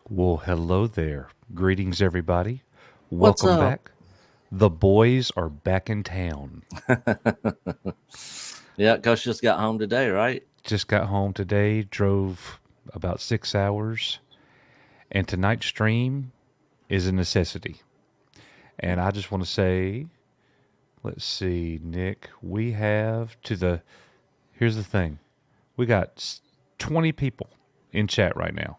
Well, hello there. Greetings, everybody. What's Welcome up? back. The boys are back in town. Yeah, Coach just got home today, right? Just got home today, drove about 6 hours, and tonight's stream is a necessity. And I just want to say, let's see, Nick, we have here's the thing. We got 20 people in chat right now.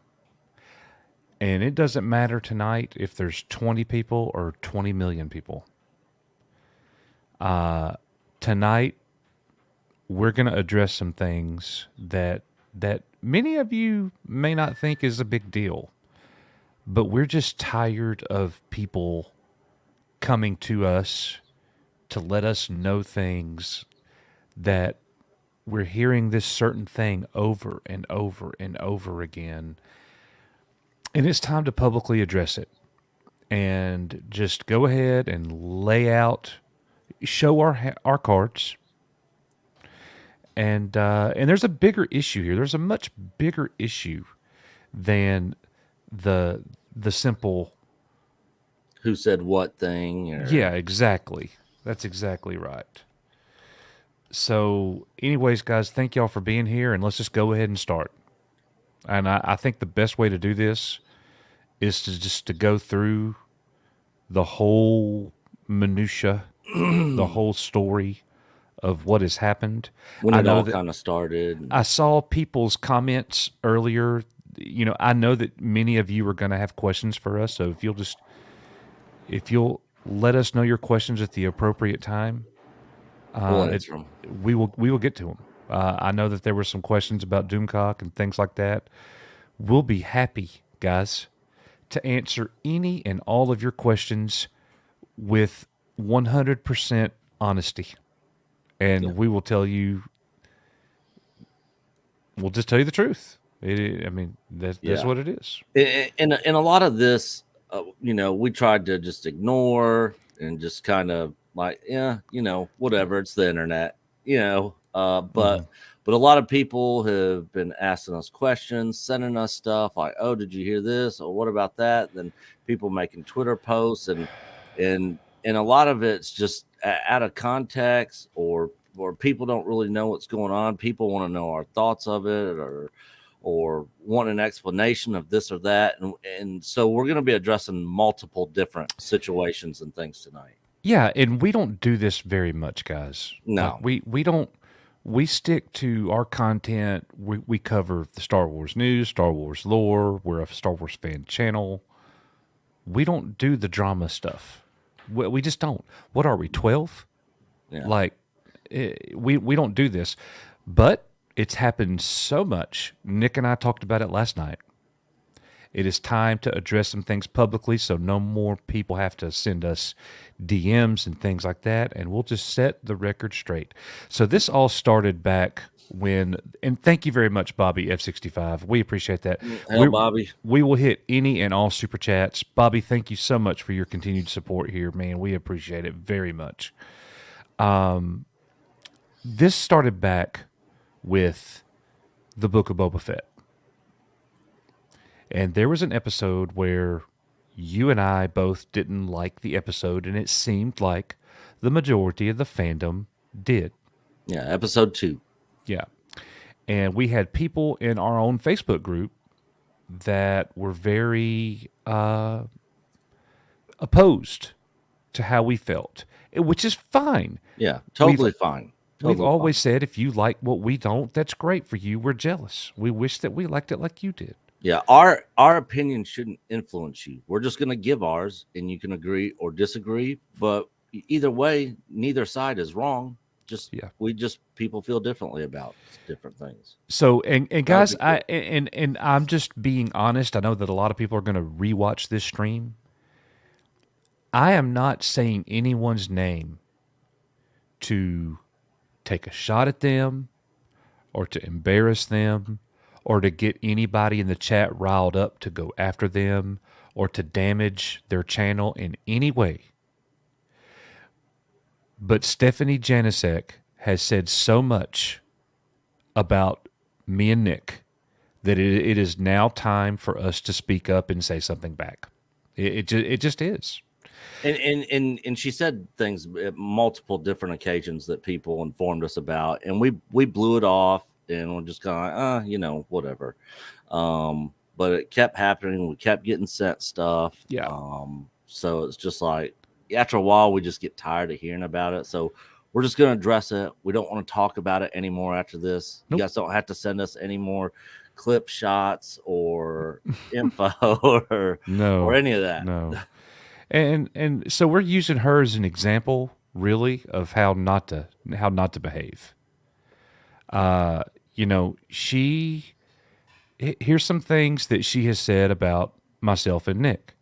And it doesn't matter tonight if there's 20 people or 20 million people. Tonight, we're going to address some things that many of you may not think is a big deal, but we're just tired of people coming to us to let us know things that we're hearing this certain thing over and over and over again. And it's time to publicly address it and just go ahead and lay out, show our cards. And there's a bigger issue here. There's a much bigger issue than the simple. Who said what thing? Or... Yeah, exactly. That's exactly right. So, anyways, guys, thank y'all for being here, and let's just go ahead and start. And I think the best way to do this is to go through the whole minutia, the whole story of what has happened. When it all kind of started. I saw people's comments earlier. You know, I know that many of you are going to have questions for us. So if you'll let us know your questions at the appropriate time, we'll answer them. We will get to them. I know that there were some questions about Doomcock and things like that. We'll be happy, guys, to answer any and all of your questions with 100% honesty. And we will tell you, we'll just tell you the truth. That's what it is. And a lot of this, we tried to just ignore and just kind of like, whatever, it's the internet, but a lot of people have been asking us questions, sending us stuff like, oh, did you hear this? Or what about that? Then people making Twitter posts and a lot of it's just out of context or people don't really know what's going on. People want to know our thoughts of it or want an explanation of this or that. And so we're going to be addressing multiple different situations and things tonight. Yeah, and we don't do this very much, guys. No. We don't. We stick to our content. We cover the Star Wars news, Star Wars lore. We're a Star Wars fan channel. We don't do the drama stuff. We just don't. What are we, 12? Yeah. Like, we don't do this. But it's happened so much. Nick and I talked about it last night. It is time to address some things publicly so no more people have to send us DMs and things like that, and we'll just set the record straight. So this all started back when, and thank you very much, Bobby F65. We appreciate that. Bobby. We will hit any and all super chats. Bobby, thank you so much for your continued support here, man. We appreciate it very much. This started back with the Book of Boba Fett. And there was an episode where you and I both didn't like the episode, and it seemed like the majority of the fandom did. Yeah, episode 2. Yeah. And we had people in our own Facebook group that were very opposed to how we felt, which is fine. Yeah, totally fine. We've always said if you like what we don't, that's great for you. We're jealous. We wish that we liked it like you did. Yeah, our opinion shouldn't influence you. We're just going to give ours, and you can agree or disagree. But either way, neither side is wrong. People feel differently about different things. So and guys, I'm just being honest. I know that a lot of people are going to rewatch this stream. I am not saying anyone's name to take a shot at them or to embarrass them or to get anybody in the chat riled up to go after them or to damage their channel in any way. But Stephanie Janisek has said so much about me and Nick that it is now time for us to speak up and say something back. It just is. And she said things at multiple different occasions that people informed us about, and we blew it off, and we're just kind of like, whatever. But it kept happening. We kept getting sent stuff. Yeah. So it's just like after a while, we just get tired of hearing about it. So we're just going to address it. We don't want to talk about it anymore after this. Nope. You guys don't have to send us any more clip shots or info or any of that. No. And so we're using her as an example, really, of how not to behave. Here's some things that she has said about myself and Nick.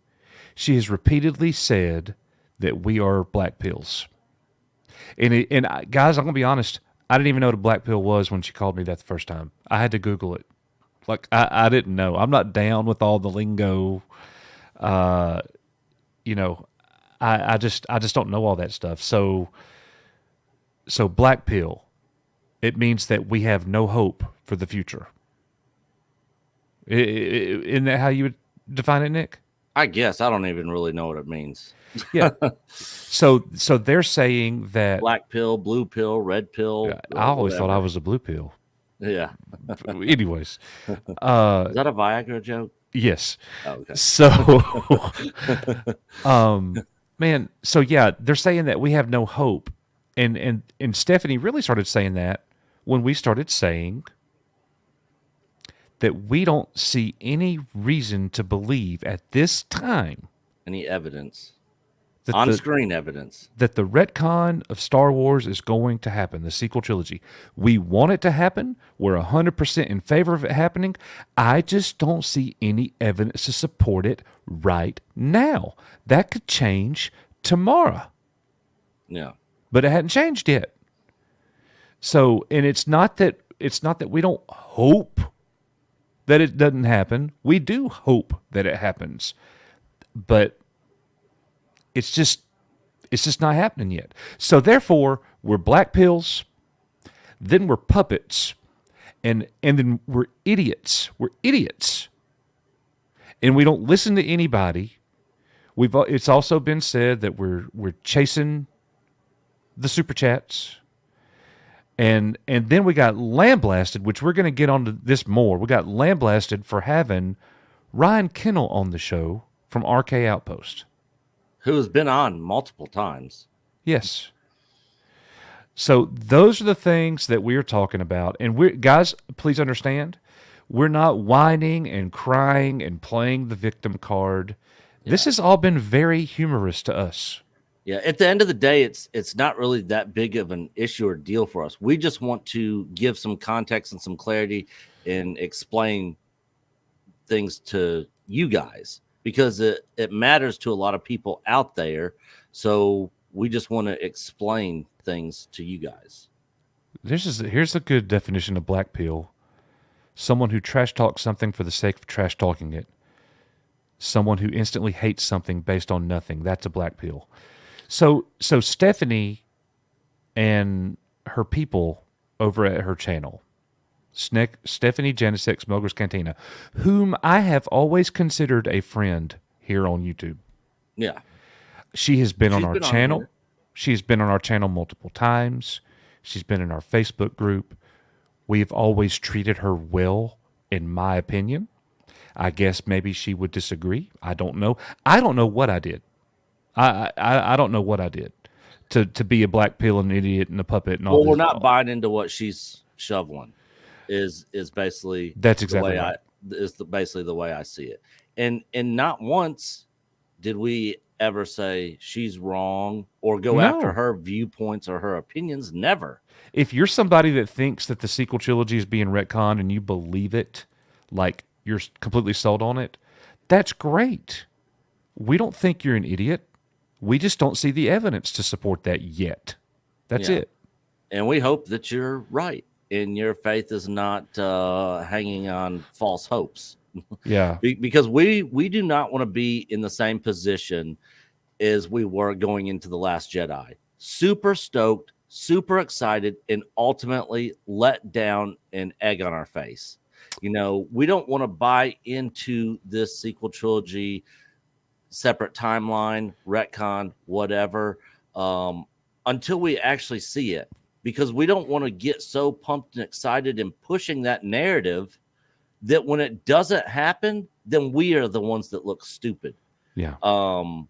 She has repeatedly said that we are black pills. Guys, I'm gonna be honest. I didn't even know what a black pill was when she called me that the first time. I had to Google it. Like I didn't know. I'm not down with all the lingo. I just don't know all that stuff. So black pill, it means that we have no hope for the future. Isn't that how you would define it, Nick? I guess I don't even really know what it means. Yeah. So they're saying that black pill, blue pill, red pill. I always thought I was a blue pill. Yeah. Anyways, is that a Viagra joke? Yes. Oh, okay. So, man. So yeah, they're saying that we have no hope, and Stephanie really started saying that when we started saying that we don't see any reason to believe at this time any evidence, on-screen evidence, that the retcon of Star Wars is going to happen, the sequel trilogy. We want it to happen. We're 100% in favor of it happening. I just don't see any evidence to support it right now. That could change tomorrow. Yeah. But it hadn't changed yet. So, and it's not that we don't hope that it doesn't happen. We do hope that it happens. But it's just not happening yet. So therefore, we're black pills, then we're puppets, and then we're idiots. We're idiots. And we don't listen to anybody. It's also been said that we're chasing the super chats. And then we got lambasted, which we're going to get onto this more. We got lambasted for having Ryan Kennel on the show from RK Outpost, who has been on multiple times. Yes. So those are the things that we are talking about. And guys, please understand, we're not whining and crying and playing the victim card. Yeah. This has all been very humorous to us. Yeah, at the end of the day, it's not really that big of an issue or deal for us. We just want to give some context and some clarity and explain things to you guys because it matters to a lot of people out there. So we just want to explain things to you guys. Here's a good definition of black pill. Someone who trash talks something for the sake of trash talking it. Someone who instantly hates something based on nothing. That's a black pill. So Stephanie and her people over at her channel, Stephanie Janisek Smuggler's Cantina, whom I have always considered a friend here on YouTube. Yeah. She's been on our channel. She's been on our channel multiple times. She's been in our Facebook group. We've always treated her well, in my opinion. I guess maybe she would disagree. I don't know. I don't know what I did. I don't know what I did to be a black pill and an idiot and a puppet and all. Well, we're not buying into what she's shoveling. Is basically that's exactly right. Basically the way I see it. And not once did we ever say she's wrong or go after her viewpoints or her opinions. Never. If you're somebody that thinks that the sequel trilogy is being retconned and you believe it, like you're completely sold on it, that's great. We don't think you're an idiot. We just don't see the evidence to support that yet. That's it. And we hope that you're right. and your faith is not hanging on false hopes. Yeah. Because we do not want to be in the same position as we were going into The Last Jedi. Super stoked, super excited, and ultimately let down and egg on our face. We don't want to buy into this sequel trilogy, separate timeline, retcon, whatever, um, until we actually see it, because we don't want to get so pumped and excited and pushing that narrative that when it doesn't happen, then we are the ones that look stupid. Yeah. Um,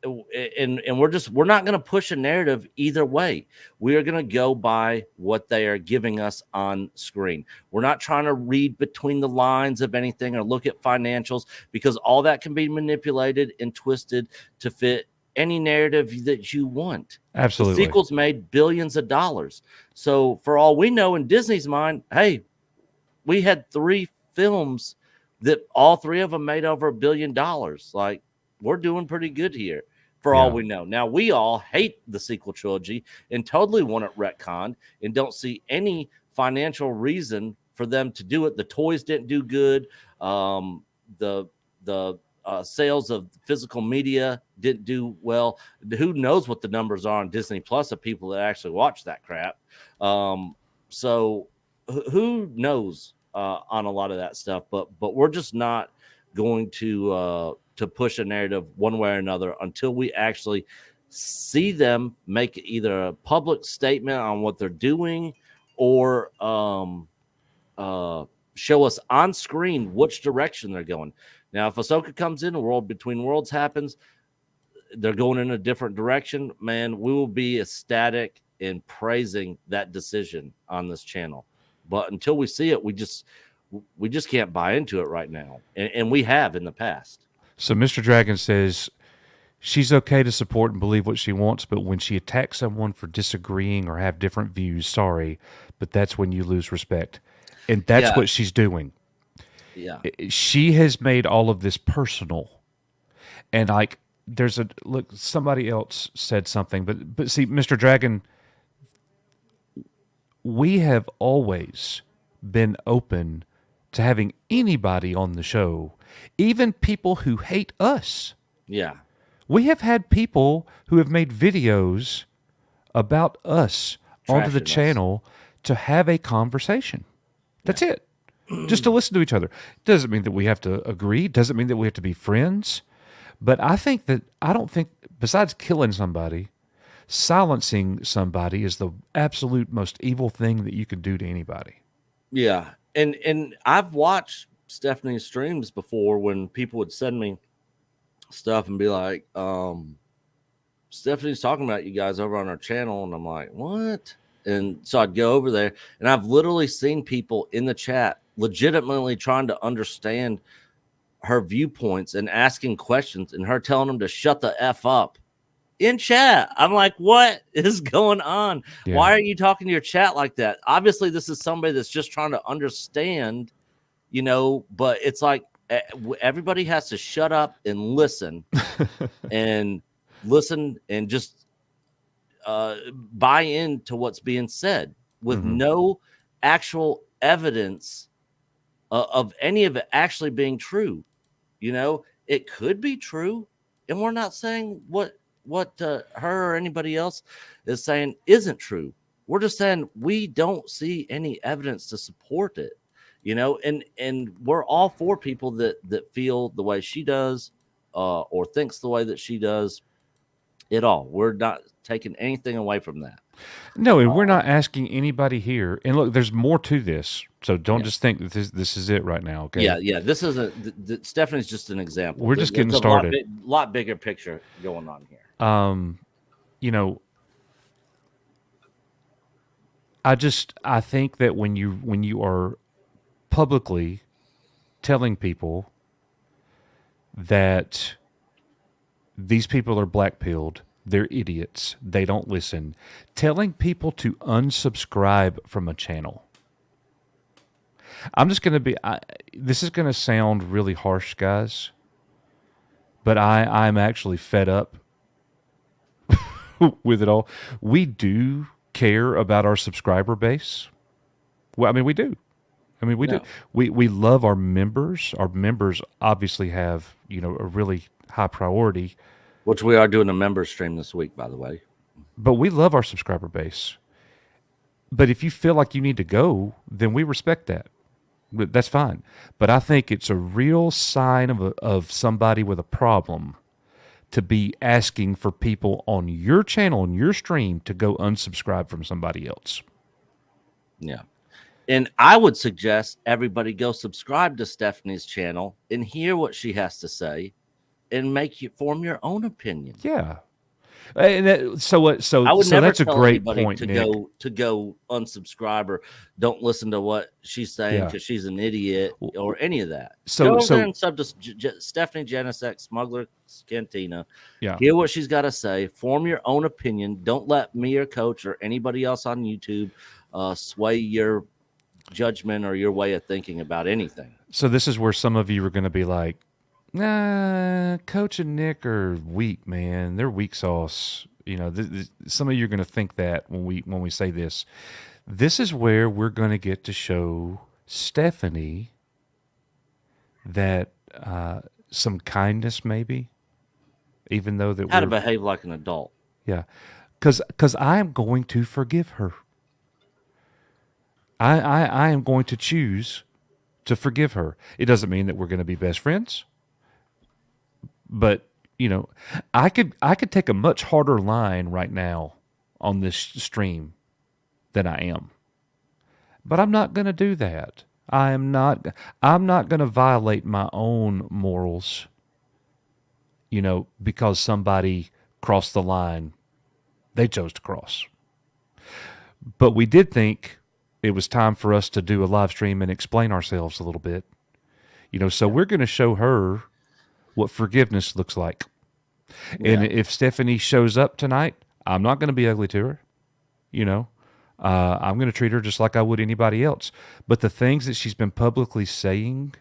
and we're not going to push a narrative either way. We are going to go by what they are giving us on screen. We're not trying to read between the lines of anything or look at financials, because all that can be manipulated and twisted to fit any narrative that you want. The Absolutely. sequels made billions of dollars. So for all we know, in Disney's mind, hey, we had 3 films that all 3 of them made over $1 billion. Like, we're doing pretty good here for all Yeah. we know. Now, we all hate the sequel trilogy and totally want it retconned and don't see any financial reason for them to do it. The toys didn't do good. The sales of physical media didn't do well. Who knows what the numbers are on Disney Plus of people that actually watch that crap? So who knows on a lot of that stuff, but we're just not going to push a narrative one way or another until we actually see them make either a public statement on what they're doing, or show us on screen which direction they're going. Now, if Ahsoka comes in, World Between Worlds happens, they're going in a different direction, man, we will be ecstatic in praising that decision on this channel. But until we see it, we just can't buy into it right now, and we have in the past. So Mr. Dragon says she's okay to support and believe what she wants, but when she attacks someone for disagreeing or have different views, sorry, but that's when you lose respect. And that's Yeah, what she's doing. yeah, She has made all of this personal. And like there's a look, somebody else said something, but see, Mr. Dragon, we have always been open to having anybody on the show, even people who hate us. yeah, We have had people who have made videos about us onto the trashing us. channel to have a conversation. Yeah, That's it. Just to listen to each other. Doesn't mean that we have to agree, doesn't mean that we have to be friends. But I don't think, besides killing somebody, silencing somebody is the absolute most evil thing that you can do to anybody. yeah. And I've watched Stephanie's streams before when people would send me stuff and be like, Stephanie's talking about you guys over on our channel. And I'm like, what? And so I'd go over there, and I've literally seen people in the chat legitimately trying to understand her viewpoints and asking questions, and her telling them to shut the F up in chat. I'm like, what is going on? Yeah. Why are you talking to your chat like that? Obviously, this is somebody that's just trying to understand, but it's like everybody has to shut up and listen and just buy into what's being said with Mm-hmm. no actual evidence of any of it actually being true. It could be true, and we're not saying what her or anybody else is saying isn't true. We're just saying we don't see any evidence to support it. And we're all for people that feel the way she does, or thinks the way that she does. At all, we're not taking anything away from that. No, and we're not asking anybody here. And look, there's more to this. So don't Yeah, just think that this is it right now, okay? yeah. This isn't. Stephanie's just an example. We're just getting There's a started. lot bigger picture going on here. You know, I think that when you are publicly telling people that these people are black pilled, they're idiots, they don't listen, telling people to unsubscribe from a channel. I'm just going to be this is going to sound really harsh, guys, but I'm actually fed up with it all. We do care about our subscriber base. Well, I mean, we do. I mean, we do. No, We love our members. Our members obviously have, a really high priority, which we are doing a member stream this week, by the way. but we love our subscriber base. But if you feel like you need to go, then we respect that. That's fine. But I think it's a real sign of somebody with a problem to be asking for people on your channel, on your stream, to go unsubscribe from somebody else. Yeah. And I would suggest everybody go subscribe to Stephanie's channel and hear what she has to say and form your own opinion. Yeah. And I would never that's a tell great anybody point, to Nick. go unsubscribe or don't listen to what she's saying Yeah. because she's an idiot or any of that. So- go over so- there and sub to Stephanie Janicek, Smuggler Cantina. Yeah. Hear what she's got to say. Form your own opinion. Don't let me or Coach or anybody else on YouTube sway your judgment or your way of thinking about anything. So this is where some of you are going to be like, nah, Coach and Nick are weak, man. They're weak sauce. Some of you are going to think that when we say this. This is where we're going to get to show Stephanie that some kindness, maybe, even though that How to behave like an adult. Yeah, because I am going to forgive her. I am going to choose to forgive her. It doesn't mean that we're going to be best friends, but I could take a much harder line right now on this stream than I am. But I'm not going to do that. I'm not going to violate my own morals, because somebody crossed the line they chose to cross. But we did think it was time for us to do a live stream and explain ourselves a little bit. So we're going to show her what forgiveness looks like. Yeah. And if Stephanie shows up tonight, I'm not going to be ugly to her. I'm going to treat her just like I would anybody else. But the things that she's been publicly saying,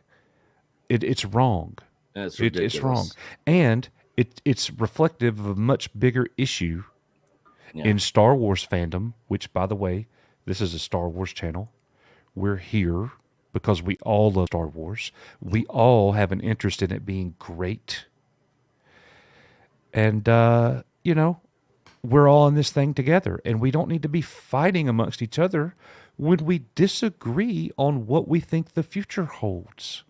it's wrong. It's ridiculous. It's wrong. And it's reflective of a much bigger issue in Star Wars fandom, which, by the way, this is a Star Wars channel. We're here because we all love Star Wars. We all have an interest in it being great. And, we're all in this thing together. And we don't need to be fighting amongst each other when we disagree on what we think the future holds.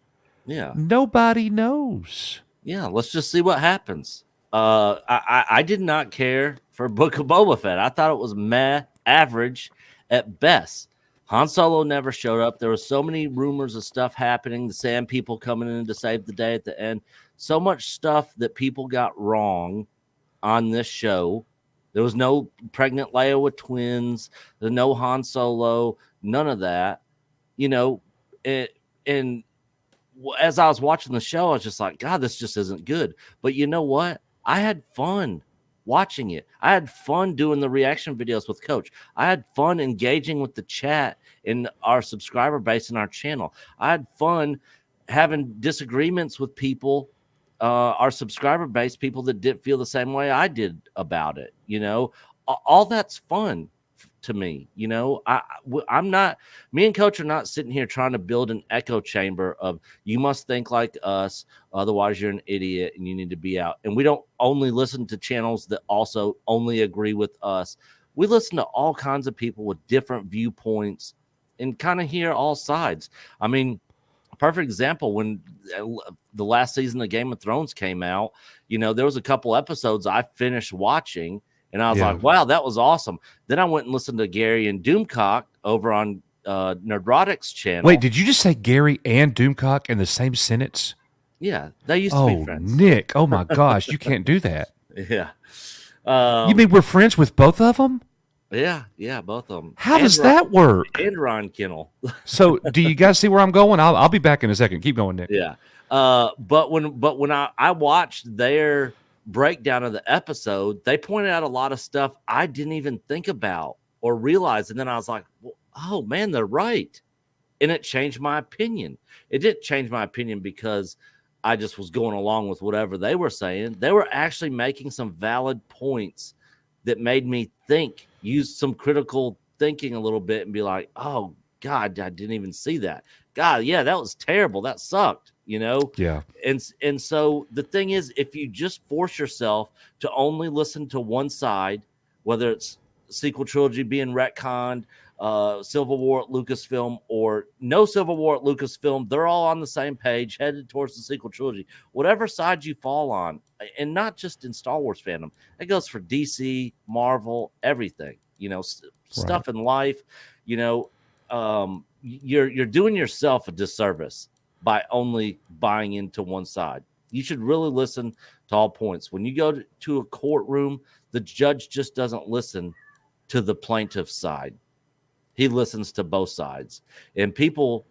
Yeah. Nobody knows. Yeah, let's just see what happens. I did not care for Book of Boba Fett. I thought it was meh, average at best. Han Solo never showed up. There were so many rumors of stuff happening. The Sand People coming in to save the day at the end. So much stuff that people got wrong on this show. There was no pregnant Leia with twins. There's no Han Solo. None of that. And as I was watching the show, I was just like, God, this just isn't good. But you know what? I had fun watching it. I had fun doing the reaction videos with Coach. I had fun engaging with the chat in our subscriber base in our channel. I had fun having disagreements with people, our subscriber base, people that didn't feel the same way I did about it. All that's fun to me. I'm not, me and Coach are not sitting here trying to build an echo chamber of you must think like us, otherwise you're an idiot and you need to be out. And we don't only listen to channels that also only agree with us. We listen to all kinds of people with different viewpoints and kind of hear all sides. I mean, a perfect example, when the last season of Game of Thrones came out, there was a couple episodes I finished watching and I was like, wow, that was awesome. Then I went and listened to Gary and Doomcock over on Nerdrotic's channel. Wait, did you just say Gary and Doomcock in the same sentence? Yeah, they used to be friends. Nick, oh my gosh, you can't do that. Yeah. You mean we're friends with both of them? Yeah, both of them. How does that work? And Ron Kennel. So, do you guys see where I'm going? I'll be back in a second. Keep going, Nick. Yeah. But when I watched their breakdown of the episode, they pointed out a lot of stuff I didn't even think about or realize, and then I was like, well, oh man, they're right. And it changed my opinion. It didn't change my opinion because I just was going along with whatever they were saying. They were actually making some valid points that made me think, use some critical thinking a little bit and be like, oh God, I didn't even see that. God, yeah, that was terrible. That sucked, you know? Yeah. And so the thing is, if you just force yourself to only listen to one side, whether it's sequel trilogy being retconned, Civil War at Lucasfilm, or no Civil War at Lucasfilm, they're all on the same page, headed towards the sequel trilogy. Whatever side you fall on, and not just in Star Wars fandom, it goes for DC, Marvel, everything. You know, Right. stuff in life. You know, you're doing yourself a disservice by only buying into one side. You should really listen to all points. When you go to a courtroom, the judge just doesn't listen to the plaintiff's side. He listens to both sides. And people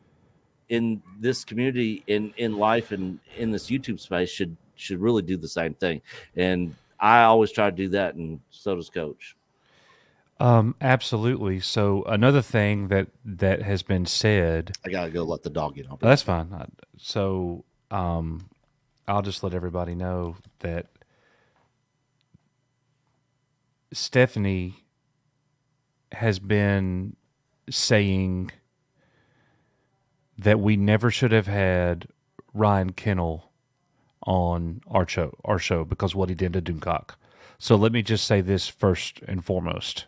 in this community, in life, and in this YouTube space should really do the same thing. And I always try to do that, and so does Coach. Absolutely. So another thing that has been said. I gotta go let the dog in. I'll be That's fine. So I'll just let everybody know that Stephanie has been saying that we never should have had Ryan Kennel on our show because what he did to Doomcock. So let me just say this first and foremost.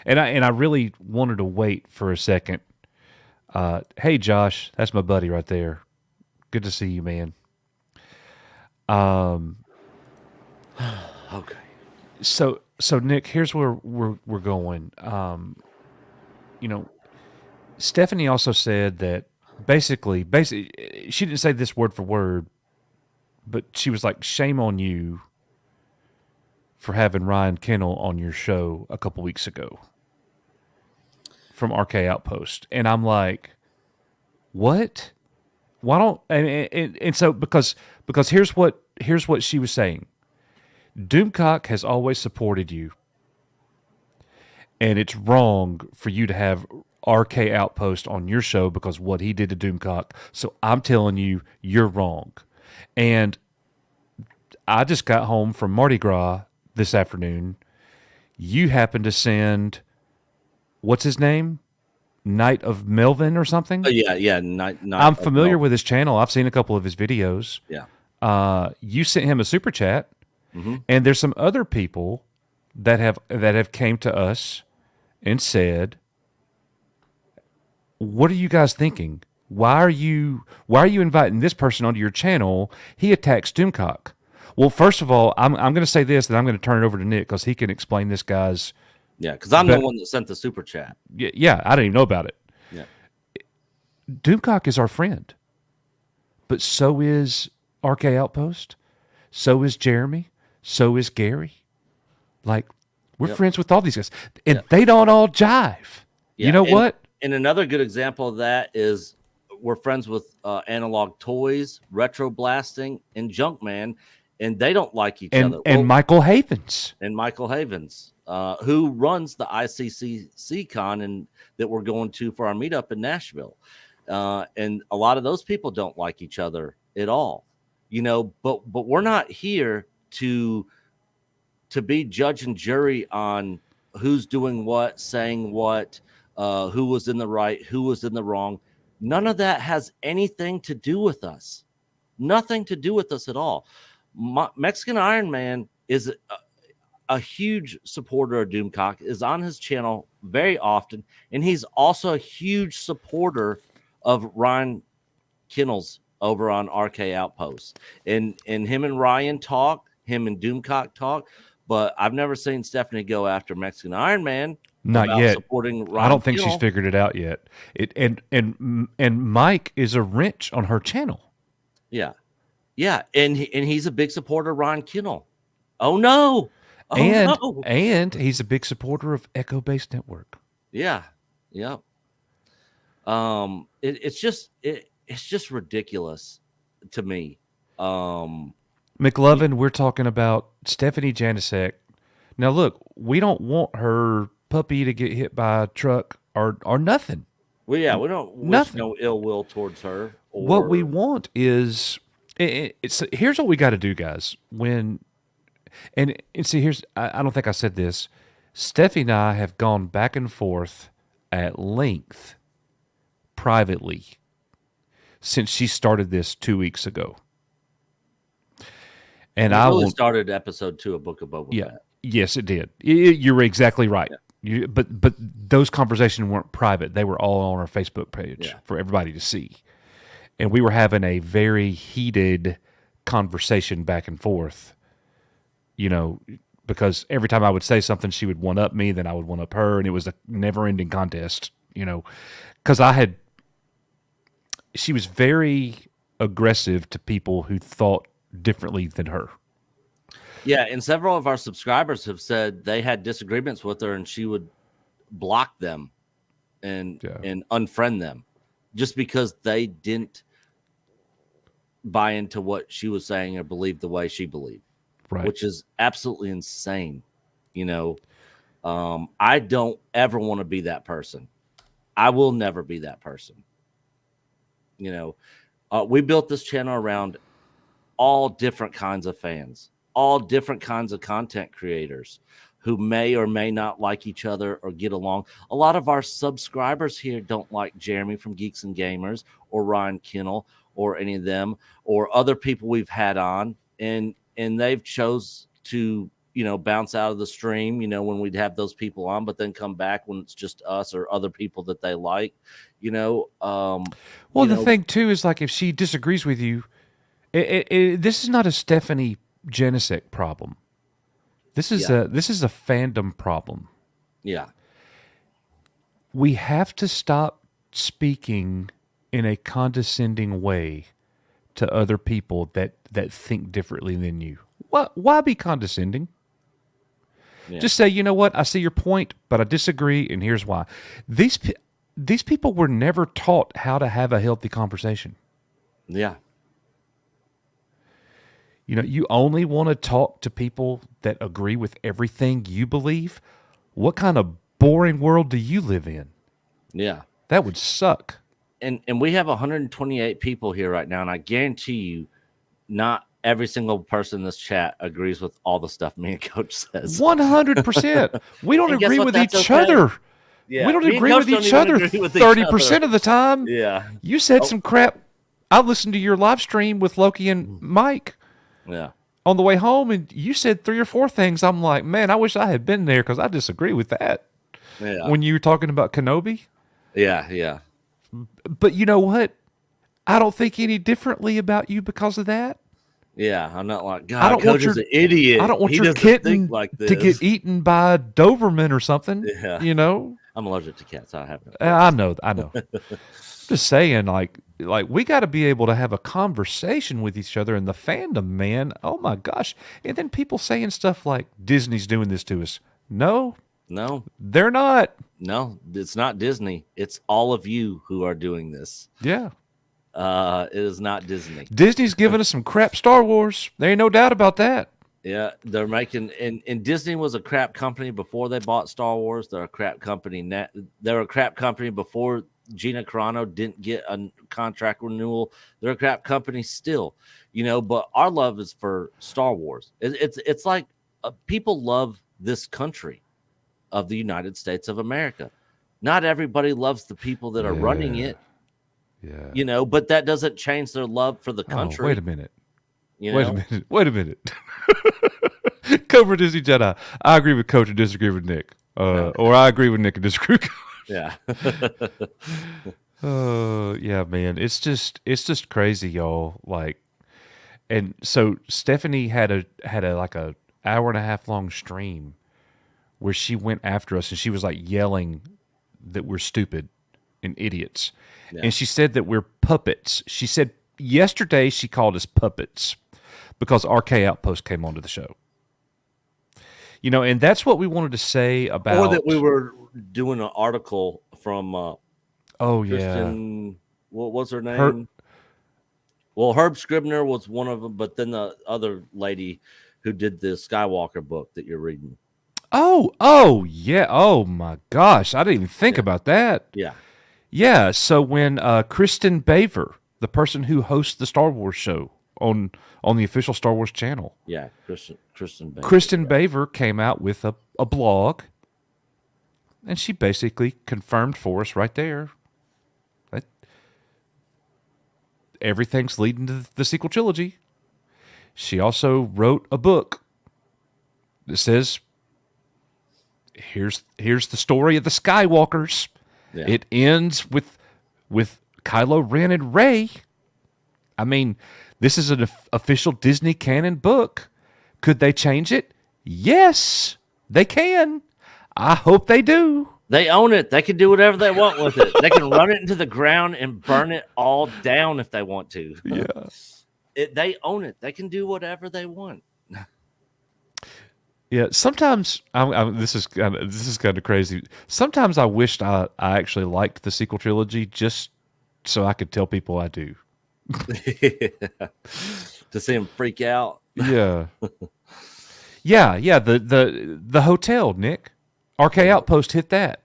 And I really wanted to wait for a second. Hey Josh, that's my buddy right there. Good to see you, man. okay. So Nick, here's where we're going. You know, Stephanie also said that basically, she didn't say this word for word, but she was like, "Shame on you for having Ryan Kennel on your show a couple weeks ago from RK Outpost," and I'm like, "What? Why don't?" And so because here's what she was saying. Doomcock has always supported you, and it's wrong for you to have RK Outpost on your show because what he did to Doomcock. So I'm telling you, you're wrong. And I just got home from Mardi Gras this afternoon. You happened to send, what's his name? Knight of Melvin or something? Oh, yeah. Not I'm familiar with his channel. I've seen a couple of his videos. Yeah. You sent him a super chat, and there's some other people that have came to us and said, "What are you guys thinking? Why are you inviting this person onto your channel? He attacks Doomcock." Well, first of all, I'm going to say this, then I'm going to turn it over to Nick because he can explain this guy's. Yeah, because I'm the one that sent the super chat. Yeah, I didn't even know about it. Yeah. Doomcock is our friend, but so is RK Outpost, so is Jeremy, so is Gary. Like, we're friends with all these guys, and they don't all jive. Yeah. You know what? And another good example of that is we're friends with Analog Toys, Retro Blasting, and Junkman, and they don't like each other. And Michael Havens. And Michael Havens, who runs the ICCC con and that we're going to for our meetup in Nashville. And a lot of those people don't like each other at all, you know, but we're not here to be judge and jury on who's doing what, saying what, who was in the right, who was in the wrong. None of that has anything to do with us. Nothing to do with us at all. Mexican Iron Man is a huge supporter of Doomcock, is on his channel very often, and he's also a huge supporter of Ryan Kennels over on RK Outpost. And him and Ryan talk, him and Doomcock talk, but I've never seen Stephanie go after Mexican Iron Man. Not yet. Supporting Ryan I don't think Kennel. she's figured it out yet. And Mike is a wrench on her channel. Yeah. Yeah, and he's a big supporter of Ryan Kennel. Oh no! And he's a big supporter of Echo Base Network. Yeah. It's just ridiculous to me. McLovin, we're talking about Stephanie Janisek. Now look, we don't want her puppy to get hit by a truck or nothing. Well, yeah, we don't wish no ill will towards her. What we want is here's what we got to do, guys. And see, I don't think I said this. Steffi and I have gone back and forth at length privately since she started this 2 weeks ago. And And it I really will, started episode 2 of Book of Boba yeah, Fett. yes, it did. You're exactly right. Yeah. But those conversations weren't private; they were all on our Facebook page Yeah. for everybody to see. And we were having a very heated conversation back and forth. You know, because every time I would say something, she would one up me, then I would one up her, and it was a never-ending contest. You know, because she was very aggressive to people who thought differently than her. Yeah, and several of our subscribers have said they had disagreements with her, and she would block them and Yeah. unfriend them just because they didn't buy into what she was saying or believe the way she believed, Right. which is absolutely insane. You know, I don't ever want to be that person. I will never be that person. You know, we built this channel around all different kinds of fans, all different kinds of content creators who may or may not like each other or get along. A lot of our subscribers here don't like Jeremy from Geeks and Gamers or Ryan Kennel or any of them or other people we've had on, and they've chose to, you know, bounce out of the stream, you know, when we'd have those people on, but then come back when it's just us or other people that they like, you know. Well, the thing too is like if she disagrees with you, this is not a Stephanie Janicek problem. This is a fandom problem. Yeah. We have to stop speaking in a condescending way to other people that think differently than you. Why be condescending? Yeah. Just say, you know what, I see your point, but I disagree, and here's why. These people were never taught how to have a healthy conversation. Yeah. You know, you only want to talk to people that agree with everything you believe. What kind of boring world do you live in? Yeah. That would suck. And we have 128 people here right now, and I guarantee you, not every single person in this chat agrees with all the stuff me and Coach says. 100%. We don't And guess agree what? with That's each okay. other. Yeah. We don't Me and agree Coach with don't each even other agree with each 30% other. of the time. Yeah. You said some crap. I listened to your live stream with Loki and Mike Yeah. on the way home, and you said 3 or 4 things. I'm like, man, I wish I had been there because I disagree with that. Yeah. When you were talking about Kenobi. Yeah. Yeah. But you know what? I don't think any differently about you because of that. Yeah. I'm not like, God, I don't want Coach is your an idiot. I don't want He your doesn't kitten think like this. to get eaten by a Doberman or something. Yeah. You know. I'm allergic to cats. I have no. I know. Just saying, like we got to be able to have a conversation with each other in the fandom, man. Oh my gosh! And then people saying stuff like Disney's doing this to us. No, they're not. No, it's not Disney. It's all of you who are doing this. Yeah, it is not Disney. Disney's giving us some crap Star Wars. There ain't no doubt about that. Yeah, they're making and Disney was a crap company before they bought Star Wars. They're a crap company now. They're a crap company before Gina Carano didn't get a contract renewal. They're a crap company still, you know. But our love is for Star Wars. It's like people love this country of the United States of America. Not everybody loves the people that are running it. Yeah, you know, but that doesn't change their love for the country. Wait a minute. You know? Wait a minute. Cover Disney Jedi. I agree with Coach and disagree with Nick. Or I agree with Nick and disagree with Coach. Yeah. Yeah, man. It's just crazy, y'all. Like, and so Stephanie had a like a hour and a half long stream where she went after us and she was like yelling that we're stupid and idiots. Yeah. And she said that we're puppets. She said yesterday she called us puppets because RK Outpost came onto the show. You know, and that's what we wanted to say about. Or that we were doing an article from. Kristen, what was her name? Herb Scribner was one of them, but then the other lady who did the Skywalker book that you're reading. Oh, yeah. Oh my gosh, I didn't even think about that. Yeah. So when Kristen Baver, the person who hosts the Star Wars show on the official Star Wars channel, Kristen Baver came out with a blog, and she basically confirmed for us right there everything's leading to the sequel trilogy. She also wrote a book that says, here's the story of the Skywalkers. Yeah. It ends with Kylo Ren and Rey. I mean, this is an official Disney canon book. Could they change it? Yes, they can. I hope they do. They own it. They can do whatever they want with it. They can run it into the ground and burn it all down if they want to. Yeah. They own it. They can do whatever they want. Yeah, sometimes this is kind of crazy. Sometimes I wished I actually liked the sequel trilogy just so I could tell people I do. To see them freak out. Yeah, yeah. The hotel, Nick, RK Outpost hit that.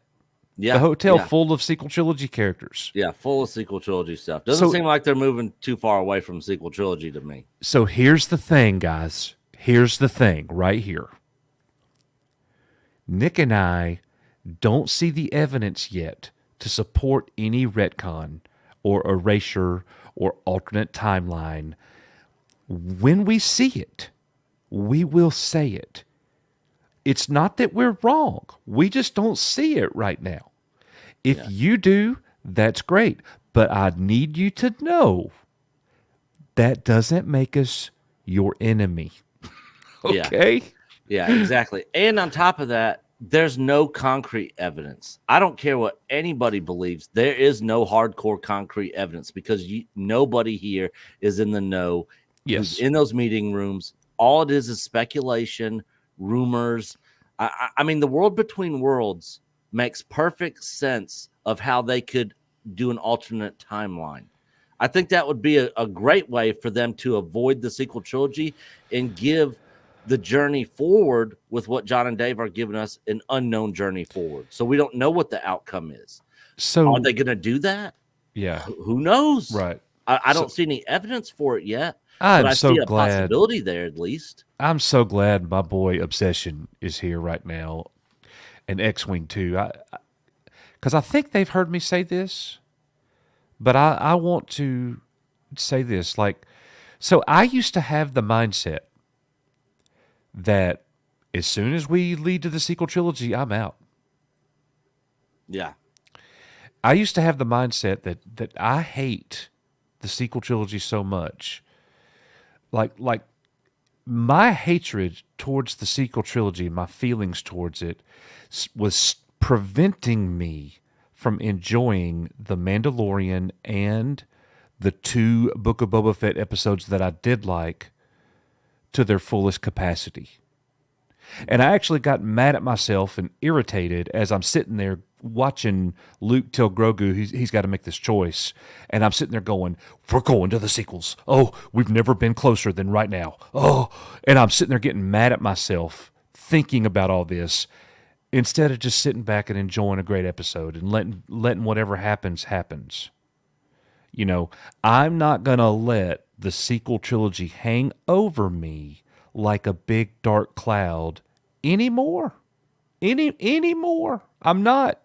Yeah, the hotel yeah. full of sequel trilogy characters. Yeah, full of sequel trilogy stuff. Doesn't seem like they're moving too far away from sequel trilogy to me. So here's the thing, guys. Here's the thing right here. Nick and I don't see the evidence yet to support any retcon or erasure or alternate timeline. When we see it, we will say it. It's not that we're wrong. We just don't see it right now. If you do, that's great. But I need you to know that doesn't make us your enemy. Okay? Yeah, exactly. And on top of that, there's no concrete evidence. I don't care what anybody believes. There is no hardcore concrete evidence because nobody here is in the know. Yes. In those meeting rooms, all it is speculation, rumors. I mean, the world between worlds makes perfect sense of how they could do an alternate timeline. I think that would be a great way for them to avoid the sequel trilogy and give the journey forward with what John and Dave are giving us, an unknown journey forward. So we don't know what the outcome is. So are they going to do that? Yeah. Who knows? Right. I don't see any evidence for it yet. But I see a possibility there at least. I'm so glad my boy Obsession is here right now. And X-Wing too. Because I think they've heard me say this, but I want to say this. Like, so I used to have the mindset that as soon as we lead to the sequel trilogy, I'm out. Yeah. I used to have the mindset that I hate the sequel trilogy so much. Like my hatred towards the sequel trilogy, my feelings towards it, was preventing me from enjoying The Mandalorian and the 2 Book of Boba Fett episodes that I did like to their fullest capacity. And I actually got mad at myself and irritated as I'm sitting there watching Luke tell Grogu he's got to make this choice. And I'm sitting there going, we're going to the sequels. Oh, we've never been closer than right now. Oh, and I'm sitting there getting mad at myself thinking about all this instead of just sitting back and enjoying a great episode and letting whatever happens. You know, I'm not going to let the sequel trilogy hang over me like a big dark cloud anymore. Anymore. I'm not.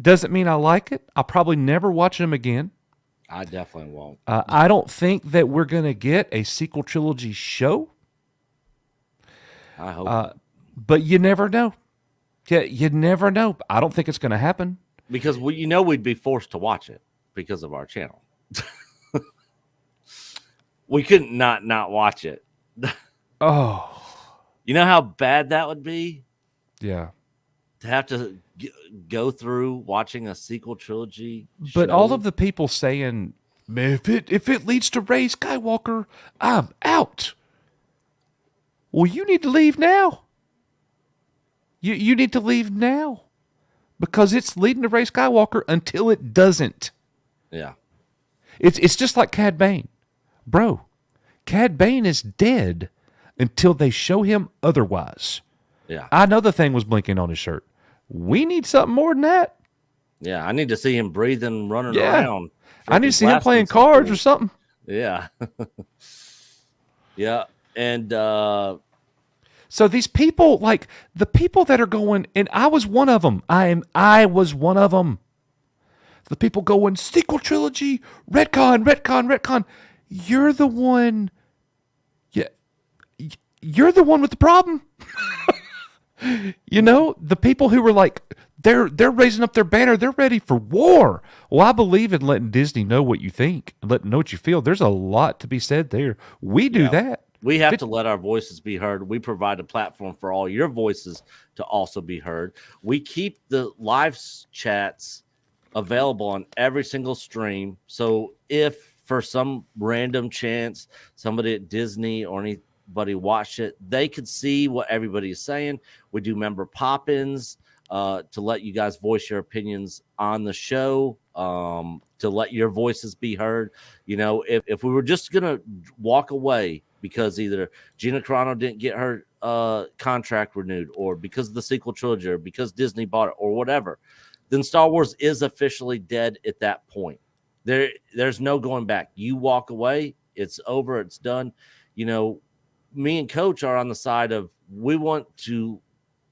Doesn't mean I like it. I'll probably never watch them again. I definitely won't. I don't think that we're going to get a sequel trilogy show. I hope. But you never know. Yeah, you never know. I don't think it's going to happen. Because we'd be forced to watch it because of our channel. We couldn't not watch it. Oh. You know how bad that would be? Yeah. To have to go through watching a sequel trilogy But show. all of the people saying, man, if it leads to Rey Skywalker, I'm out. Well, you need to leave now. You need to leave now. Because it's leading to Rey Skywalker until it doesn't. Yeah. It's just like Cad Bane. Bro, Cad Bane is dead until they show him otherwise. Yeah. I know the thing was blinking on his shirt. We need something more than that. Yeah, I need to see him breathing, running around. I need to see him playing cards or something. Yeah. Yeah. And so these people, like the people that are going, and I was one of them. I was one of them. The people going, sequel trilogy, retcon, retcon, retcon. You're the one. Yeah, you're the one with the problem. You know, the people who were like, they're raising up their banner. They're ready for war. Well, I believe in letting Disney know what you think, know what you feel. There's a lot to be said there. We do that. We have to let our voices be heard. We provide a platform for all your voices to also be heard. We keep the live chats available on every single stream. So if for some random chance somebody at Disney or anybody watched it, they could see what everybody is saying. We do member pop-ins to let you guys voice your opinions on the show, to let your voices be heard. You know, if we were just going to walk away because either Gina Carano didn't get her contract renewed, or because of the sequel trilogy, or because Disney bought it, or whatever, then Star Wars is officially dead at that point. There's no going back. You walk away, it's over, it's done. You know, me and Coach are on the side of, we want to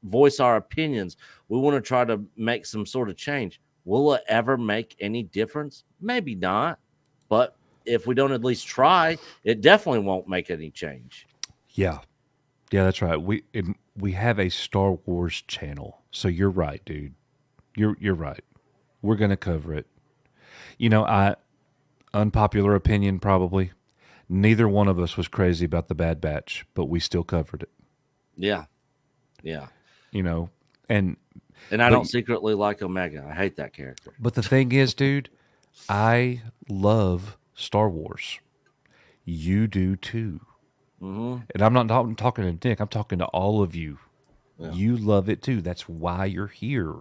voice our opinions. We want to try to make some sort of change. Will it ever make any difference? Maybe not. But if we don't at least try, it definitely won't make any change. Yeah. Yeah, that's right. We have a Star Wars channel. So you're right, dude. You're right. We're going to cover it. You know, unpopular opinion probably. Neither one of us was crazy about the Bad Batch, but we still covered it. Yeah. Yeah. You know, and I don't secretly like Omega. I hate that character. But the thing is, dude, I love Star Wars. You do too. Mm-hmm. And I'm not talking to Nick. I'm talking to all of you. Yeah. You love it too. That's why you're here.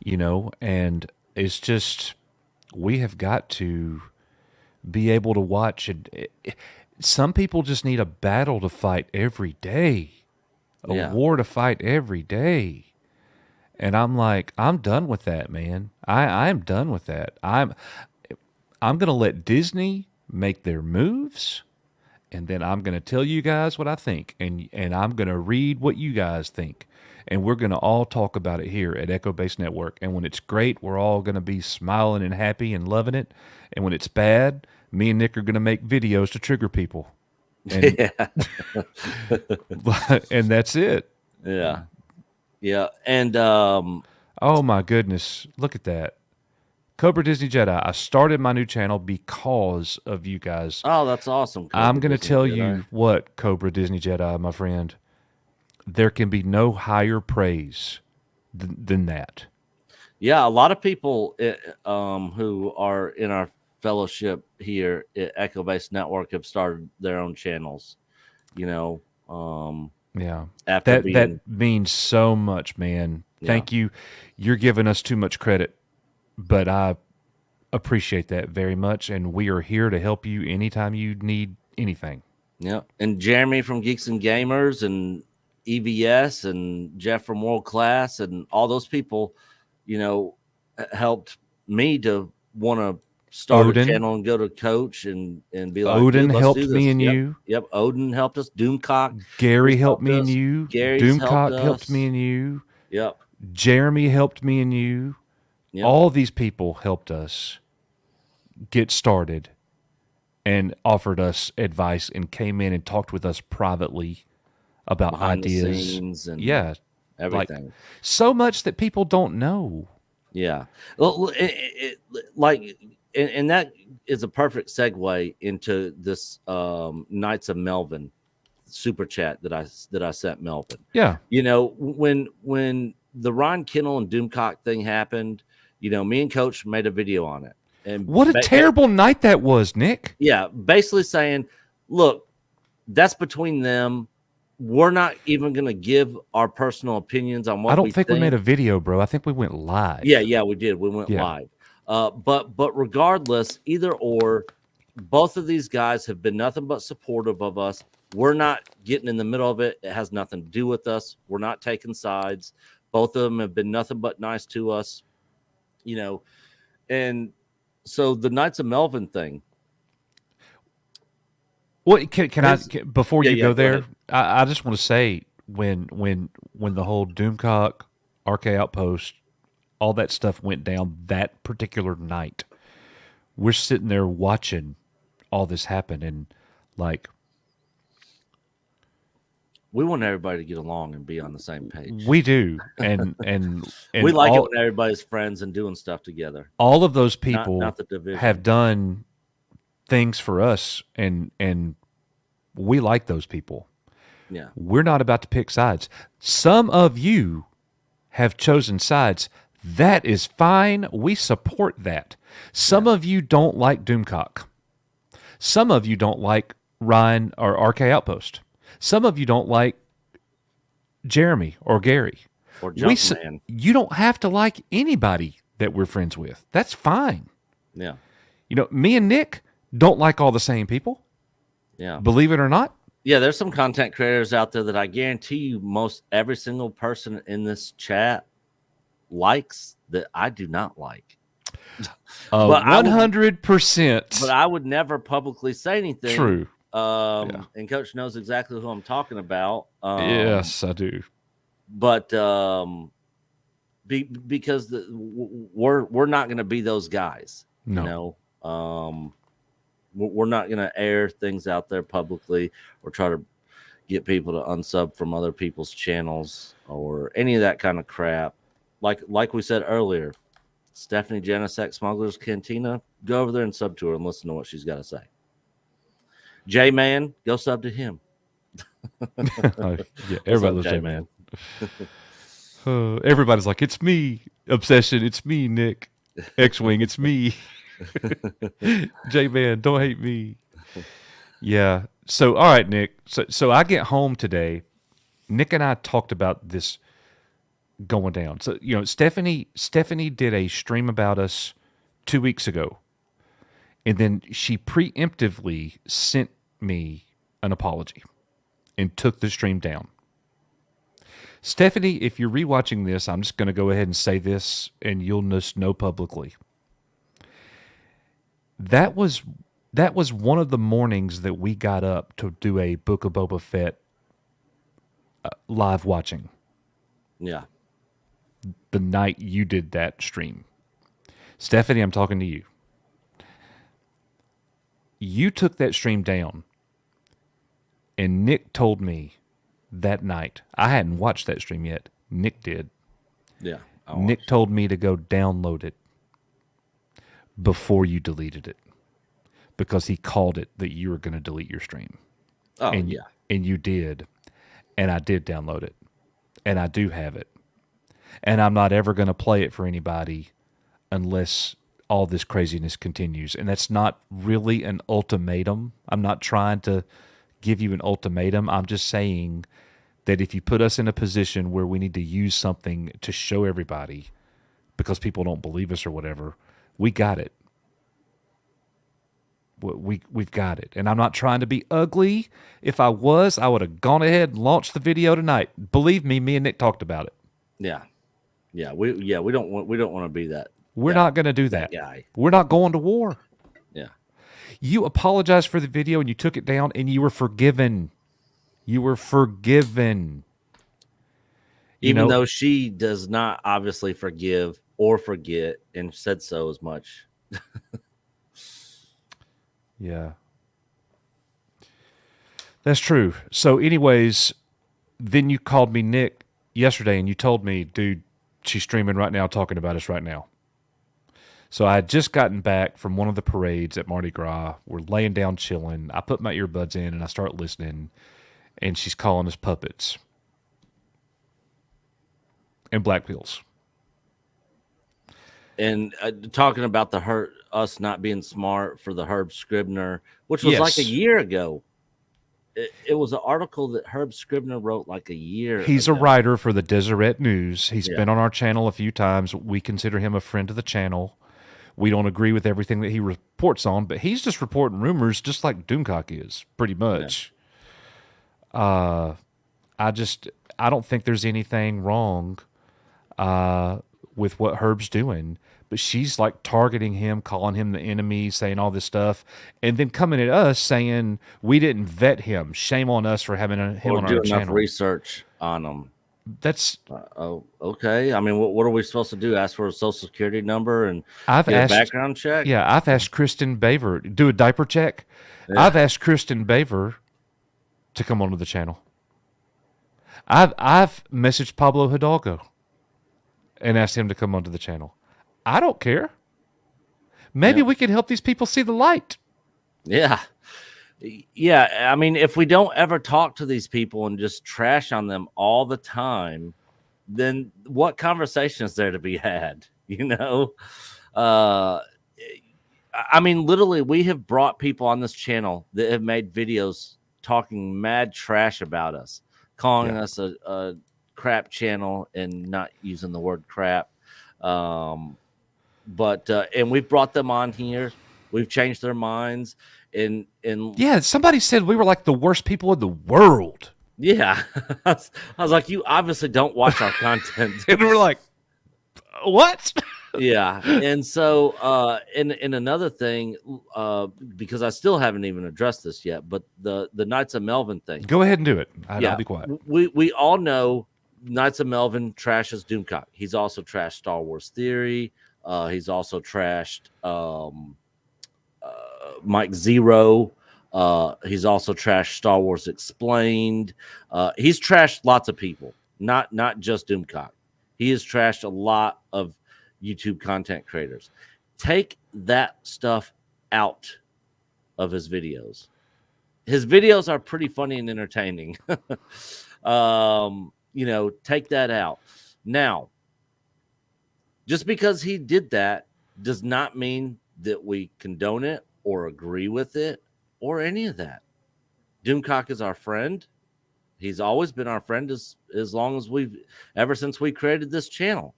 You know, and it's just, we have got to be able to watch. Some people just need a battle to fight every day, a war to fight every day. And I'm like, I'm done with that, man. I'm done with that. I'm going to let Disney make their moves, and then I'm going to tell you guys what I think, and I'm going to read what you guys think, and we're going to all talk about it here at Echo Base Network. And when it's great, we're all going to be smiling and happy and loving it. And when it's bad, me and Nick are going to make videos to trigger people. And, and that's it. Yeah. Yeah. And oh my goodness, look at that. Cobra Disney Jedi. I started my new channel because of you guys. Oh, that's awesome. I'm going to tell you what, Cobra Disney Jedi, my friend. There can be no higher praise than that. Yeah, a lot of people who are in our fellowship here at Echo Base Network have started their own channels. You know, yeah, after that means so much, man. Thank you. You're giving us too much credit, but I appreciate that very much, and we are here to help you anytime you need anything. Yeah, and Jeremy from Geeks and Gamers, and EVS, and Jeff from World Class, and all those people, you know, helped me to want to start Odin. a channel and go to Coach and be like, Odin helped me and you. Yep, Odin helped us. Doomcock. Gary helped me and you. Doomcock helped me and you. Yep. Jeremy helped me and you. Yep. All these people helped us get started and offered us advice and came in and talked with us privately about behind ideas. The scenes and everything. Like, so much that people don't know. Yeah. Well, and that is a perfect segue into this Knights of Melvin super chat that I sent Melvin. Yeah. You know, when the Ron Kennel and Doomcock thing happened, you know, me and Coach made a video on it. And what a terrible night that was, Nick. Yeah, basically saying, look, that's between them. We're not even going to give our personal opinions on what I don't think we made a video, bro. I think we went live. Yeah, we did. We went live. But regardless, either or, both of these guys have been nothing but supportive of us. We're not getting in the middle of it. It has nothing to do with us. We're not taking sides. Both of them have been nothing but nice to us, you know. And so the Knights of Melvin thing. Well, can I before you go there? I just want to say when the whole Doomcock, RK Outpost, all that stuff went down that particular night. We're sitting there watching all this happen, and like We want everybody to get along and be on the same page. we do, and We like it all when everybody's friends and doing stuff together. all of those Not people the division. have done things for us, and we like those people. Yeah. We're not about to pick sides. Some of you have chosen sides. That is fine. We support that. Some of you don't like Doomcock. Some of you don't like Ryan or RK Outpost. Some of you don't like Jeremy or Gary. Or Jumpman. You don't have to like anybody that we're friends with. That's fine. Yeah. You know, me and Nick don't like all the same people. Yeah. Believe it or not. Yeah, there's some content creators out there that I guarantee you most every single person in this chat likes that I do not like. 100%. But I would never publicly say anything. True. And Coach knows exactly who I'm talking about. Yes, I do. But because we're not going to be those guys. No. You know, we're not going to air things out there publicly or try to get people to unsub from other people's channels or any of that kind of crap. Like we said earlier, Stephanie Janicek Smuggler's Cantina, go over there and sub to her and listen to what she's got to say. J-Man, go sub to him. Yeah, everybody loves J-Man. Everybody's like, it's me, Obsession. It's me, Nick. X-Wing, it's me. J-Man, don't hate me. Yeah. So, all right, Nick. So I get home today. Nick and I talked about this going down. So, you know, Stephanie did a stream about us 2 weeks ago. And then she preemptively sent me an apology and took the stream down. Stephanie, if you're rewatching this, I'm just going to go ahead and say this, and you'll just know publicly. That was one of the mornings that we got up to do a Book of Boba Fett live watching. Yeah. The night you did that stream. Stephanie, I'm talking to you. You took that stream down, and Nick told me that night. I hadn't watched that stream yet. Nick did. Yeah. Nick told me to go download it before you deleted it because he called it that you were going to delete your stream. Oh, and, yeah. And you did. And I did download it. And I do have it. And I'm not ever going to play it for anybody unless all this craziness continues. And that's not really an ultimatum. I'm not trying to give you an ultimatum. I'm just saying that if you put us in a position where we need to use something to show everybody because people don't believe us or whatever, we got it. We've got it. And I'm not trying to be ugly. If I was, I would have gone ahead and launched the video tonight. Believe me and Nick talked about it. Yeah. Yeah, we don't want to be that. We're not going to do that. Guy. We're not going to war. Yeah. You apologized for the video and you took it down and you were forgiven. You were forgiven. Even though she does not obviously forgive or forget and said so as much. Yeah. That's true. So anyways, then you called me, Nick, yesterday and you told me, dude, she's streaming right now talking about us right now. So I had just gotten back from one of the parades at Mardi Gras. We're laying down chilling. I put my earbuds in and I start listening, and she's calling us puppets and black pills. And talking about us not being smart for the Herb Scribner, which was like a year ago. It was an article that Herb Scribner wrote like a year He's ago. a writer for the Deseret News. He's been on our channel a few times. We consider him a friend of the channel. We don't agree with everything that he reports on, but he's just reporting rumors just like Doomcock is, pretty much. Yeah. I don't think there's anything wrong with what Herb's doing, but she's like targeting him, calling him the enemy, saying all this stuff, and then coming at us saying we didn't vet him. Shame on us for having him on our channel. Enough research on him. That's Oh, okay. I mean, what are we supposed to do? Ask for a social security number and I've get a asked. background check? Yeah, I've asked Kristen Baver do a diaper check. Yeah. I've asked Kristen Baver to come onto the channel. I've messaged Pablo Hidalgo and asked him to come onto the channel. I don't care. Maybe Yeah. we can help these people see the light. Yeah. Yeah. I mean, if we don't ever talk to these people and just trash on them all the time, then what conversation is there to be had? You know? Uh, I mean, literally, we have brought people on this channel that have made videos talking mad trash about us, calling Yeah. us a crap channel and not using the word crap. But and we've brought them on here. We've changed their minds. And Yeah, somebody said we were like the worst people in the world. yeah, I was like, you obviously don't watch our content. And we're like, what? Yeah, and so and another thing, because I still haven't even addressed this yet, but the Knights of Melvin thing. Go ahead and do it. I'll Yeah, be quiet. we all know Knights of Melvin trashes Doomcock. He's also trashed Star Wars Theory. He's also trashed Mike Zero. He's also trashed Star Wars Explained. He's trashed lots of people, not just Doomcock. He has trashed a lot of YouTube content creators. Take that stuff out of his videos. His videos are pretty funny and entertaining. Take that out. Now, just because he did that does not mean that we condone it or agree with it or any of that. Doomcock is our friend. He's always been our friend as long as ever since we created this channel.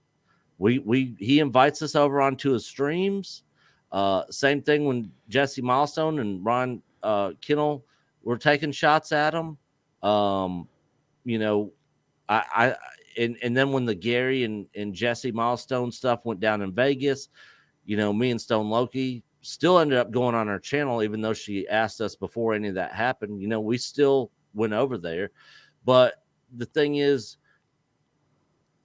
He invites us over onto his streams. Same thing when Jesse Milestone and Ron Kinnell were taking shots at him. You know, I and then when the Gary and Jesse Milestone stuff went down in Vegas, me and Stone Loki still ended up going on her channel, even though she asked us before any of that happened. We still went over there. But the thing is,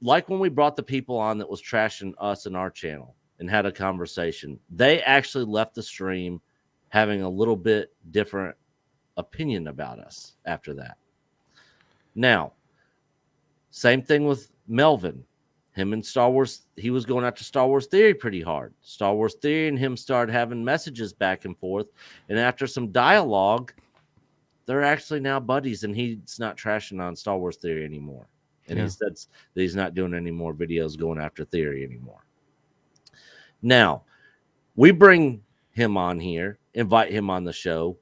like when we brought the people on that was trashing us and our channel and had a conversation, they actually left the stream having a little bit different opinion about us after that. Now, same thing with Melvin. Him and Star Wars, he was going after Star Wars Theory pretty hard. Star Wars Theory and him started having messages back and forth. And after some dialogue, they're actually now buddies, and he's not trashing on Star Wars Theory anymore. And Yeah. he said that he's not doing any more videos going after Theory anymore. Now, we bring him on here, invite him on the show.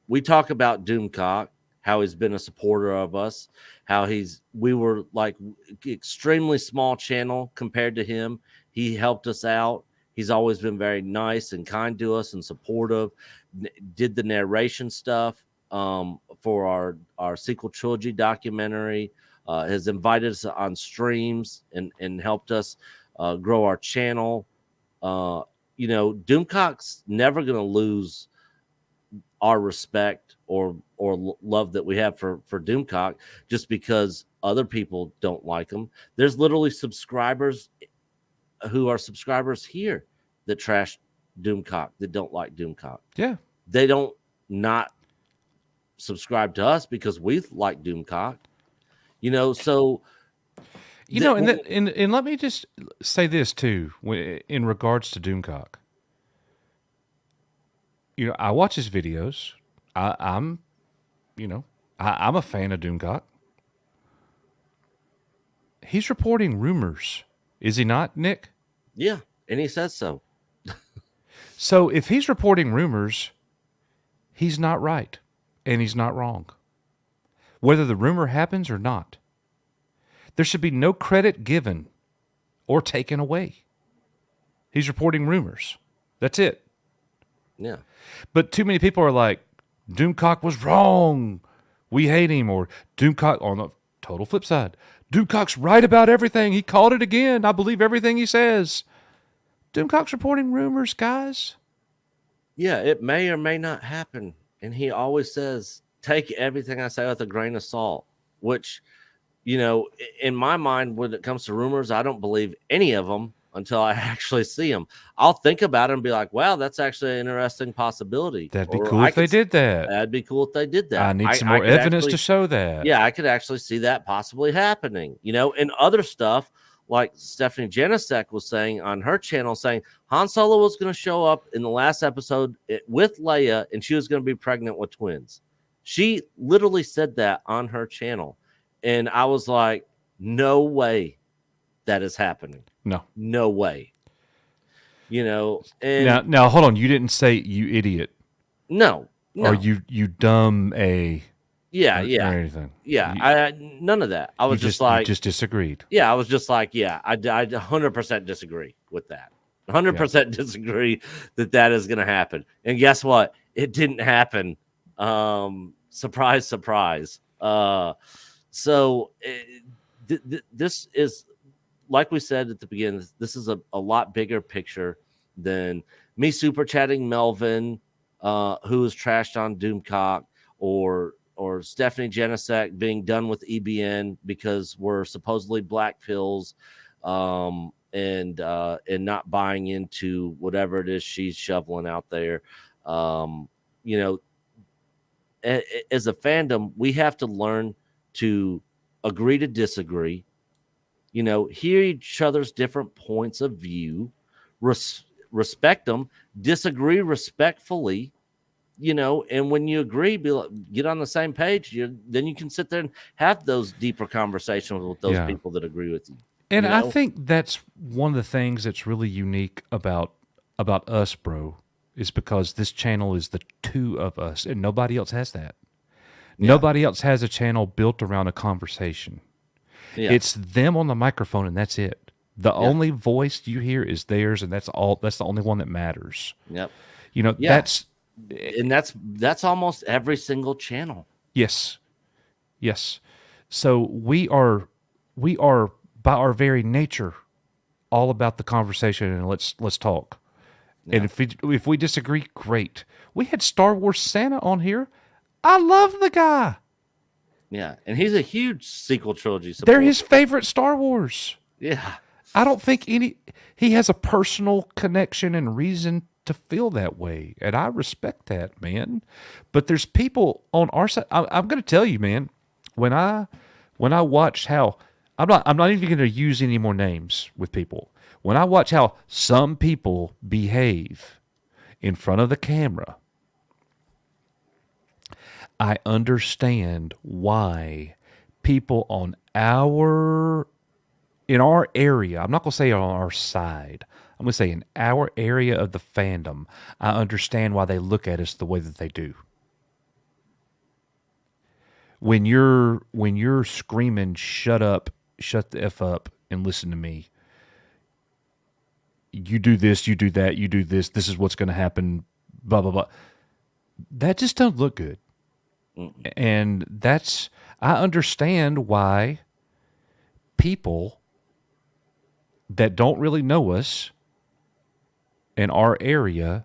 We talk about Doomcock, how he's been a supporter of us, how we were like extremely small channel compared to him. He helped us out. He's always been very nice and kind to us and supportive. Did the narration stuff for our sequel trilogy documentary. Has invited us on streams and helped us grow our channel. Doomcock's never going to lose our respect or love that we have for Doomcock just because other people don't like him. There's literally subscribers who are subscribers here that trash Doomcock, that don't like Doomcock. Yeah. They don't not subscribe to us because we like Doomcock. So and let me just say this too, in regards to Doomcock. I watch his videos. I'm a fan of Doomcock. He's reporting rumors, is he not, Nick? Yeah, and he says so. So if he's reporting rumors, he's not right, and he's not wrong. Whether the rumor happens or not, there should be no credit given or taken away. He's reporting rumors. That's it. Yeah. But too many people are like, Doomcock was wrong. We hate him. Or Doomcock, on the total flip side, Doomcock's right about everything. He called it again. I believe everything he says. Doomcock's reporting rumors, guys. Yeah, it may or may not happen. And he always says, take everything I say with a grain of salt, which you know, in my mind, when it comes to rumors, I don't believe any of them until I actually see them. I'll think about it and be like, wow, that's actually an interesting possibility. That'd be Or cool if they did that. that'd be cool if they did I that. need some I more could evidence actually, to show that. yeah, I could actually see that possibly happening, you know, and other stuff like Stephanie Janisek was saying on her channel, saying Han Solo was going to show up in the last episode with Leia and she was going to be pregnant with twins. She literally said that on her channel. And I was like, no way that is happening. No. No way. You know, and Now hold on. You didn't say you idiot. no. Or you dumb a Yeah, or yeah. anything. Yeah, none of that. I was just you like, just disagreed. yeah, I was just like, yeah, I 100% disagree with that. 100% disagree that is going to happen. And guess what? It didn't happen. Surprise, surprise. So this is, like we said at the beginning, this is a lot bigger picture than me super chatting Melvin, who was trashed on Doomcock, or Stephanie Janisek being done with EBN because we're supposedly black pills, and not buying into whatever it is she's shoveling out there. You know, as a fandom, we have to learn to agree to disagree, you know, hear each other's different points of view, respect them, disagree respectfully, you know, and when you agree, get on the same page, then you can sit there and have those deeper conversations with those people that agree with you. And you know? I think that's one of the things that's really unique about us, bro, is because this channel is the two of us, and nobody else has that. Yeah. Nobody else has a channel built around a conversation. Yeah. It's them on the microphone, and that's it. The only voice you hear is theirs, and that's all. That's the only one that matters. Yep. You know, that's almost every single channel. Yes. Yes. So we are by our very nature all about the conversation, and let's talk. Yeah. And if we disagree, great. We had Star Wars Santa on here. I love the guy. Yeah, and he's a huge sequel trilogy supporter. They're his favorite Star Wars. Yeah. I don't think he has a personal connection and reason to feel that way, and I respect that, man. But there's people on our side. I'm going to tell you, man. When I watched how I'm not even going to use any more names with people. When I watch how some people behave in front of the camera, I understand why people in our area, I'm not going to say on our side, I'm going to say in our area of the fandom, I understand why they look at us the way that they do. When you're screaming, shut up, shut the F up, and listen to me. You do this, you do that, you do this, this is what's going to happen, blah, blah, blah. That just doesn't look good. Mm-mm. And I understand why people that don't really know us in our area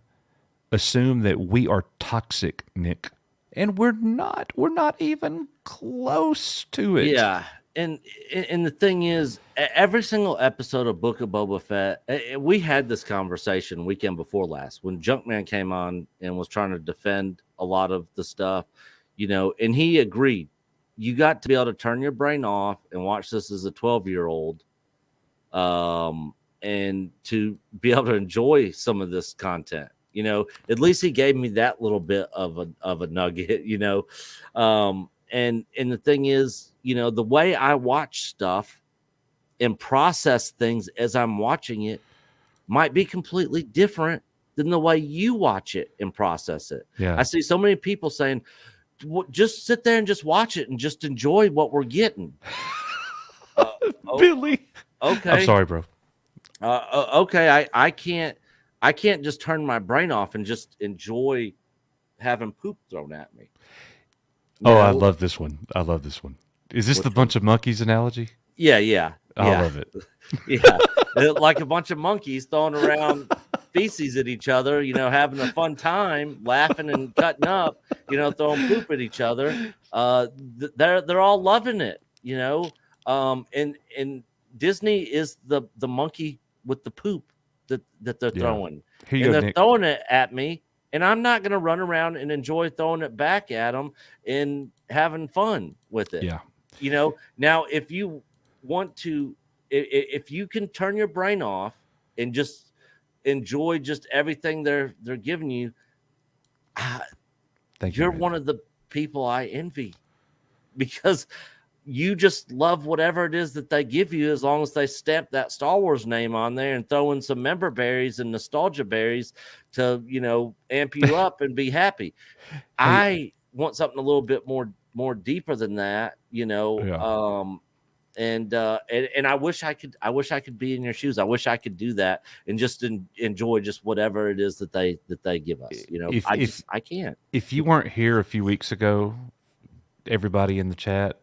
assume that we are toxic, Nick. And we're not. We're not even close to it. Yeah. And the thing is, every single episode of Book of Boba Fett, we had this conversation weekend before last when Junkman came on and was trying to defend a lot of the stuff, you know, and he agreed. You got to be able to turn your brain off and watch this as a 12-year-old, and to be able to enjoy some of this content. You know, at least he gave me that little bit of a nugget, you know. And the thing is, you know, the way I watch stuff and process things as I'm watching it might be completely different than the way you watch it and process it. Yeah. I see so many people saying, just sit there and just watch it and just enjoy what we're getting. Billy. Okay. I'm sorry, bro. Okay. I can't just turn my brain off and just enjoy having poop thrown at me. No. I love this one. Is this the bunch of monkeys analogy? Yeah. I love it. Yeah. Like a bunch of monkeys throwing around feces at each other, you know, having a fun time, laughing and cutting up, you know, throwing poop at each other. They're all loving it, you know. And Disney is the monkey with the poop that they're Yeah. throwing, Here you and go, they're Nick. throwing it at me, and I'm not going to run around and enjoy throwing it back at them and having fun with it. Yeah. Now if you want to, if you can turn your brain off and just enjoy just everything they're giving you, ah, Thank you, you're man. one of the people I envy, because you just love whatever it is that they give you, as long as they stamp that Star Wars name on there and throw in some member berries and nostalgia berries to, amp you up and be happy. Hey, I want something a little bit more deeper than that, yeah. and I wish I could be in your shoes. I wish I could do that and just enjoy just whatever it is that they give us. If if I can't. if you weren't here a few weeks ago, everybody in the chat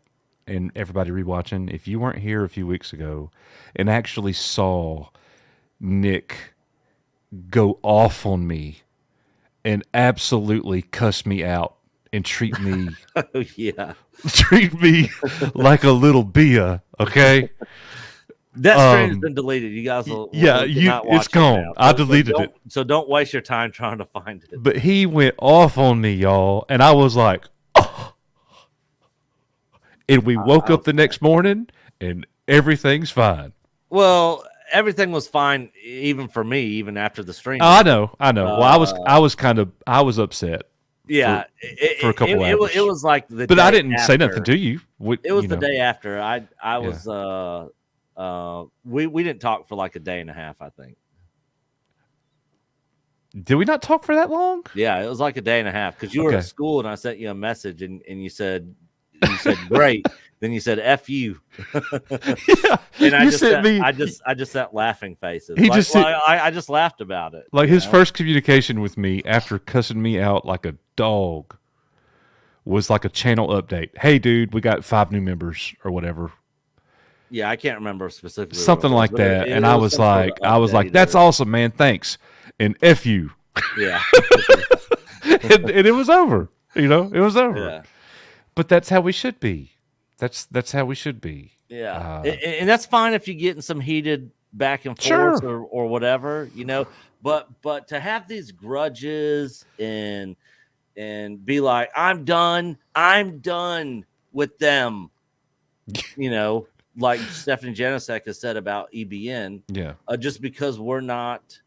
and everybody rewatching, if you weren't here a few weeks ago and actually saw Nick go off on me and absolutely cuss me out and treat me Oh yeah. treat me like a little Bia, okay? That stream has been deleted. You guys Yeah, will not it's watch it gone. now. I So deleted don't it. so don't waste your time trying to find it. But he went off on me, y'all, and I was like, oh. And we woke up the next morning and everything's fine. Well, everything was fine, even for me, even after the stream. I know. Well, I was upset. Yeah, for a couple hours. It was like the. But day I didn't after. say nothing to you. It was the day after. I was we didn't talk for like a day and a half, I think. Did we not talk for that long? Yeah, it was like a day and a half, because you were at school and I sent you a message and you said great. Then you said F you. Yeah. And I just sent laughing faces. He Like, just I just laughed about it. like his first communication with me after cussing me out like a dog was like a channel update. Hey dude, we got 5 new members or whatever. Yeah, I can't remember specifically. Something like that. And I was like, that's awesome, man. Thanks. And F you. Yeah. and it was over. It was over. Yeah. But that's how we should be. That's how we should be. Yeah. And that's fine if you're getting some heated back and forth or whatever, but to have these grudges and be like, I'm done with them, like Stephanie Janisek has said about EBN. Yeah. Just because we're not,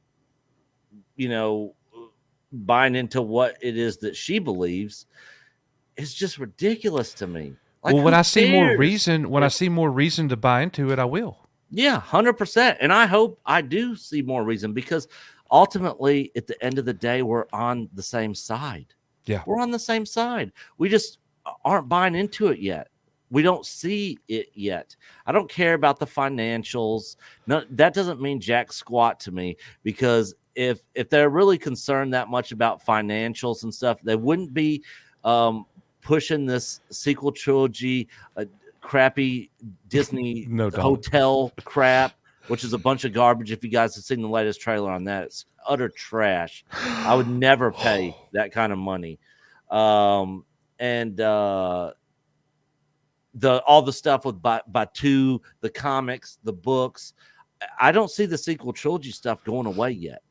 buying into what it is that she believes, is just ridiculous to me. Like, well, when I see more reason to buy into it, I will. Yeah, 100%. And I hope I do see more reason, because ultimately, at the end of the day, we're on the same side. Yeah. We're on the same side. We just aren't buying into it yet. We don't see it yet. I don't care about the financials. No, that doesn't mean jack squat to me, because if they're really concerned that much about financials and stuff, they wouldn't be pushing this sequel trilogy, crappy Disney hotel crap, which is a bunch of garbage. If you guys have seen the latest trailer on that, it's utter trash. I would never pay that kind of money. And all the stuff with Batu, the comics, the books, I don't see the sequel trilogy stuff going away yet.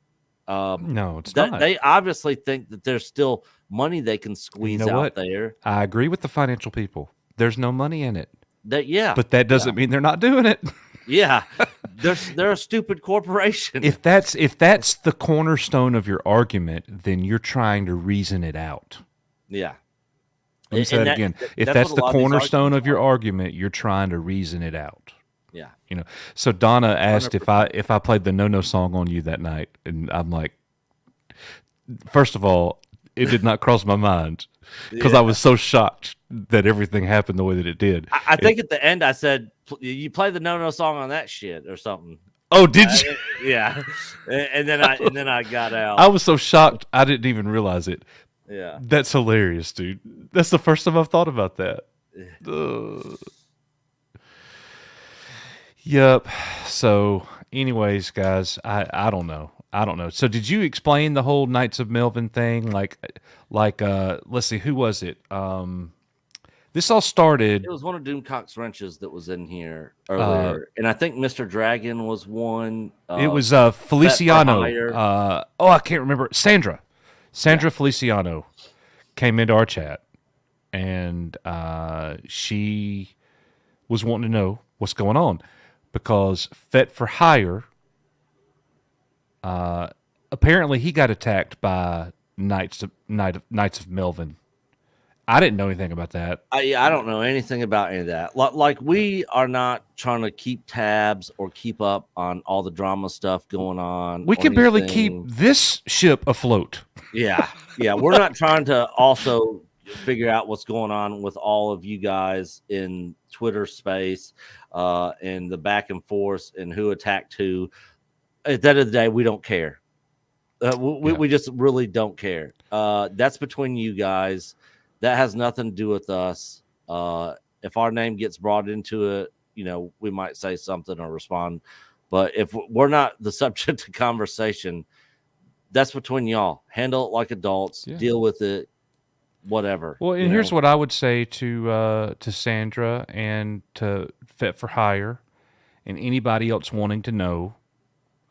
No, it's not. They obviously think that there's still money they can squeeze out there. I agree with the financial people. There's no money in it. Yeah, but that doesn't mean they're not doing it. Yeah, they're a stupid corporation. If that's the cornerstone of your argument, then you're trying to reason it out. Yeah. Let me say that again. If that's the cornerstone of your argument, you're trying to reason it out. Yeah. So Donna asked 100%. if I played the No song on you that night, and I'm like, first of all, it did not cross my mind, because I was so shocked that everything happened the way that it did. I think at the end I said, you play the No song on that shit or something. Oh, did you? Yeah. And then I got out. I was so shocked I didn't even realize it. Yeah. That's hilarious, dude. That's the first time I've thought about that. Yep. So, anyways, guys, I don't know. So, did you explain the whole Knights of Melvin thing? Like, let's see, who was it? This all started. It was one of Doomcock's wrenches that was in here Uh, earlier, and I think Mr. Dragon was one. it was Fet for Feliciano. Hire. I can't remember. Sandra Yeah, Feliciano came into our chat, and she was wanting to know what's going on because Fet for Hire. Apparently, he got attacked by Knights of Melvin. I didn't know anything about that. I don't know anything about any of that. Like we are not trying to keep tabs or keep up on all the drama stuff going on We or can barely keep anything. this ship afloat. Yeah, yeah. We're not trying to also figure out what's going on with all of you guys in Twitter space, and the back and forth and who attacked who. At the end of the day, we don't care. Yeah. We just really don't care. That's between you guys. That has nothing to do with us. If our name gets brought into it, we might say something or respond. But if we're not the subject of conversation, that's between y'all. Handle it like adults. Yeah. Deal with it. Whatever. Well, and here's what I would say to Sandra and to Fit for Hire and anybody else wanting to know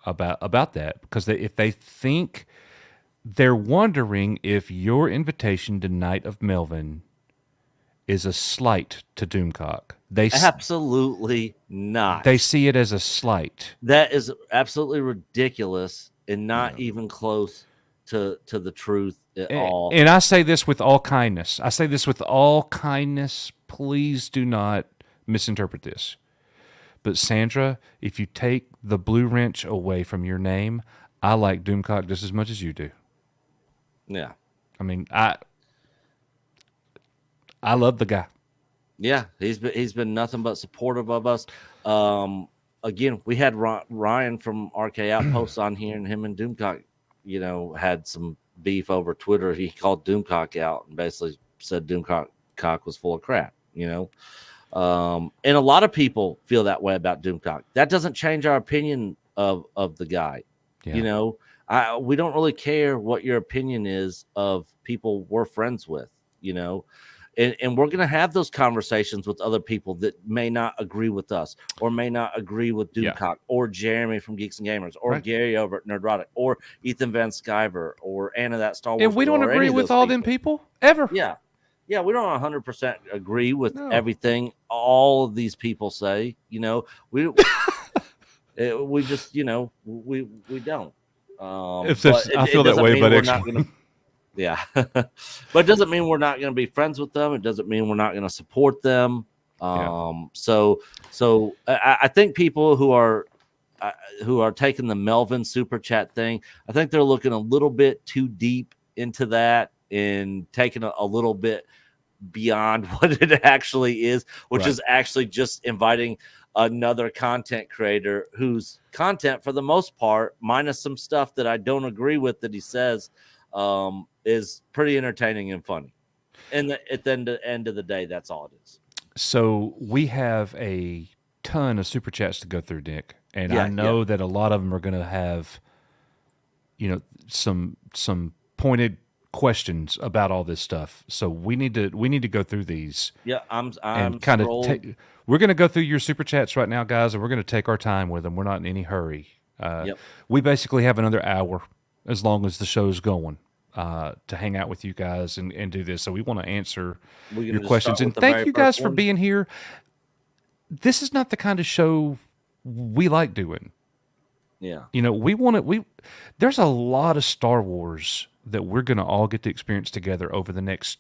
about that, because if they think they're wondering if your invitation to Night of Melvin is a slight to Doomcock. Absolutely not. They see it as a slight. That is absolutely ridiculous and not even close to the truth at all. And I say this with all kindness. Please do not misinterpret this. But Sandra, if you take the blue wrench away from your name, I like Doomcock just as much as you do. Yeah. I mean, I love the guy. Yeah, he's been nothing but supportive of us. Again, we had Ryan from RK Outpost on here, and him and Doomcock, had some beef over Twitter. He called Doomcock out and basically said Doomcock was full of crap. And a lot of people feel that way about Doomcock. That doesn't change our opinion of the guy. Yeah. We don't really care what your opinion is of people we're friends with. And we're going to have those conversations with other people that may not agree with us or may not agree with Doomcock or Jeremy from Geeks and Gamers or Gary over at Nerdrotic or Ethan Van Sciver or Anna that Star Wars. And we don't agree with all them people ever. Yeah. Yeah, we don't 100% agree with everything all of these people say. We just, we don't. I feel that way, but we're not going to. Yeah, but it doesn't mean we're not going to be friends with them. It doesn't mean we're not going to support them. So I think people who are taking the Melvin super chat thing, I think they're looking a little bit too deep into that and taking a little bit beyond what it actually is, which is actually just inviting another content creator whose content, for the most part, minus some stuff that I don't agree with that he says, is pretty entertaining and funny. And at the end of the day, that's all it is. So we have a ton of super chats to go through, Nick, and I know that a lot of them are going to have, some pointed questions about all this stuff. So we need to go through these. Yeah, I'm kind of. We're going to go through your super chats right now, guys, and we're going to take our time with them. We're not in any hurry. We basically have another hour, as long as the show's going, to hang out with you guys and do this. So we want to answer your questions. And thank you guys for being here. This is not the kind of show we like doing. Yeah. There's a lot of Star Wars that we're going to all get to experience together over the next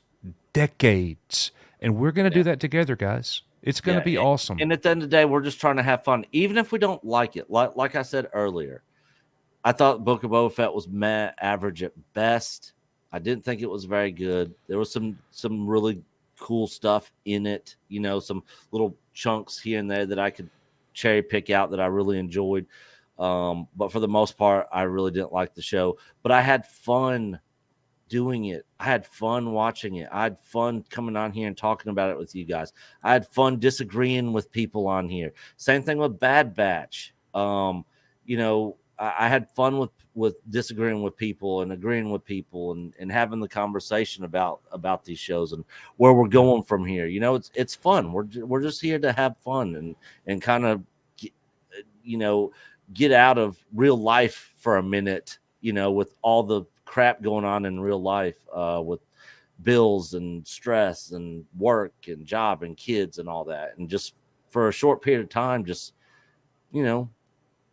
decades. And we're going to do that together, guys. It's going to be awesome. And at the end of the day, we're just trying to have fun, even if we don't like it. Like I said earlier, I thought Book of Boba Fett was average at best. I didn't think it was very good. There was some really cool stuff in it, some little chunks here and there that I could cherry pick out that I really enjoyed. But for the most part, I really didn't like the show. But I had fun doing it. I had fun watching it. I had fun coming on here and talking about it with you guys. I had fun disagreeing with people on here. Same thing with Bad Batch. I had fun with disagreeing with people and agreeing with people and having the conversation about these shows and where we're Yeah. going from here. You know, it's fun. We're just here to have fun and kind of you know get out of real life for a minute. You know, with all the crap going on in real life, with bills and stress and work and job and kids and all that, and just for a short period of time, just you know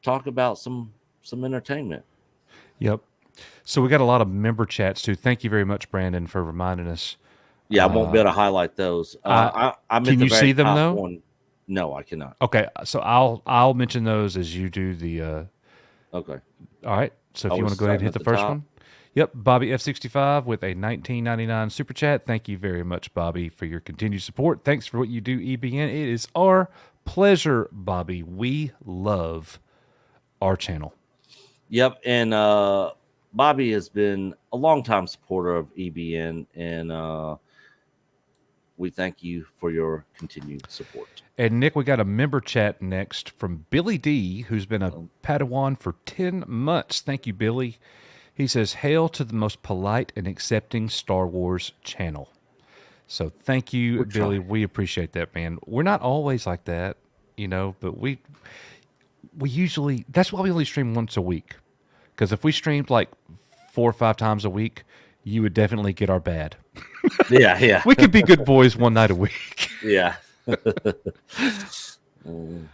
talk about some entertainment. Yep. So we got a lot of member chats too. Thank you very much, Brandon, for reminding us. Yeah, I won't be able to highlight those. I I'm at Can the you very see them top though? one. No, I cannot. Okay, so I'll mention those as you do the. Okay. All right. So if Are you we want to go ahead and starting hit at the the first top? one. Yep, Bobby F65 with a 19.99 super chat. Thank you very much, Bobby, for your continued support. Thanks for what you do, EBN. It is our pleasure, Bobby. We love our channel. Yep. And Bobby has been a longtime supporter of EBN, and we thank you for your continued support. And Nick, we got a member chat next from Billy D, who's been a Um, Padawan for 10 months. Thank you, Billy. He says, "Hail to the most polite and accepting Star Wars channel." So thank you, we Billy. try. We appreciate that, man. We're not always like that, but we usually, that's why we only stream once a week. Because if we streamed like 4 or 5 times a week, you would definitely get our bad. Yeah, yeah, We could be good boys one night a week. yeah. Mm.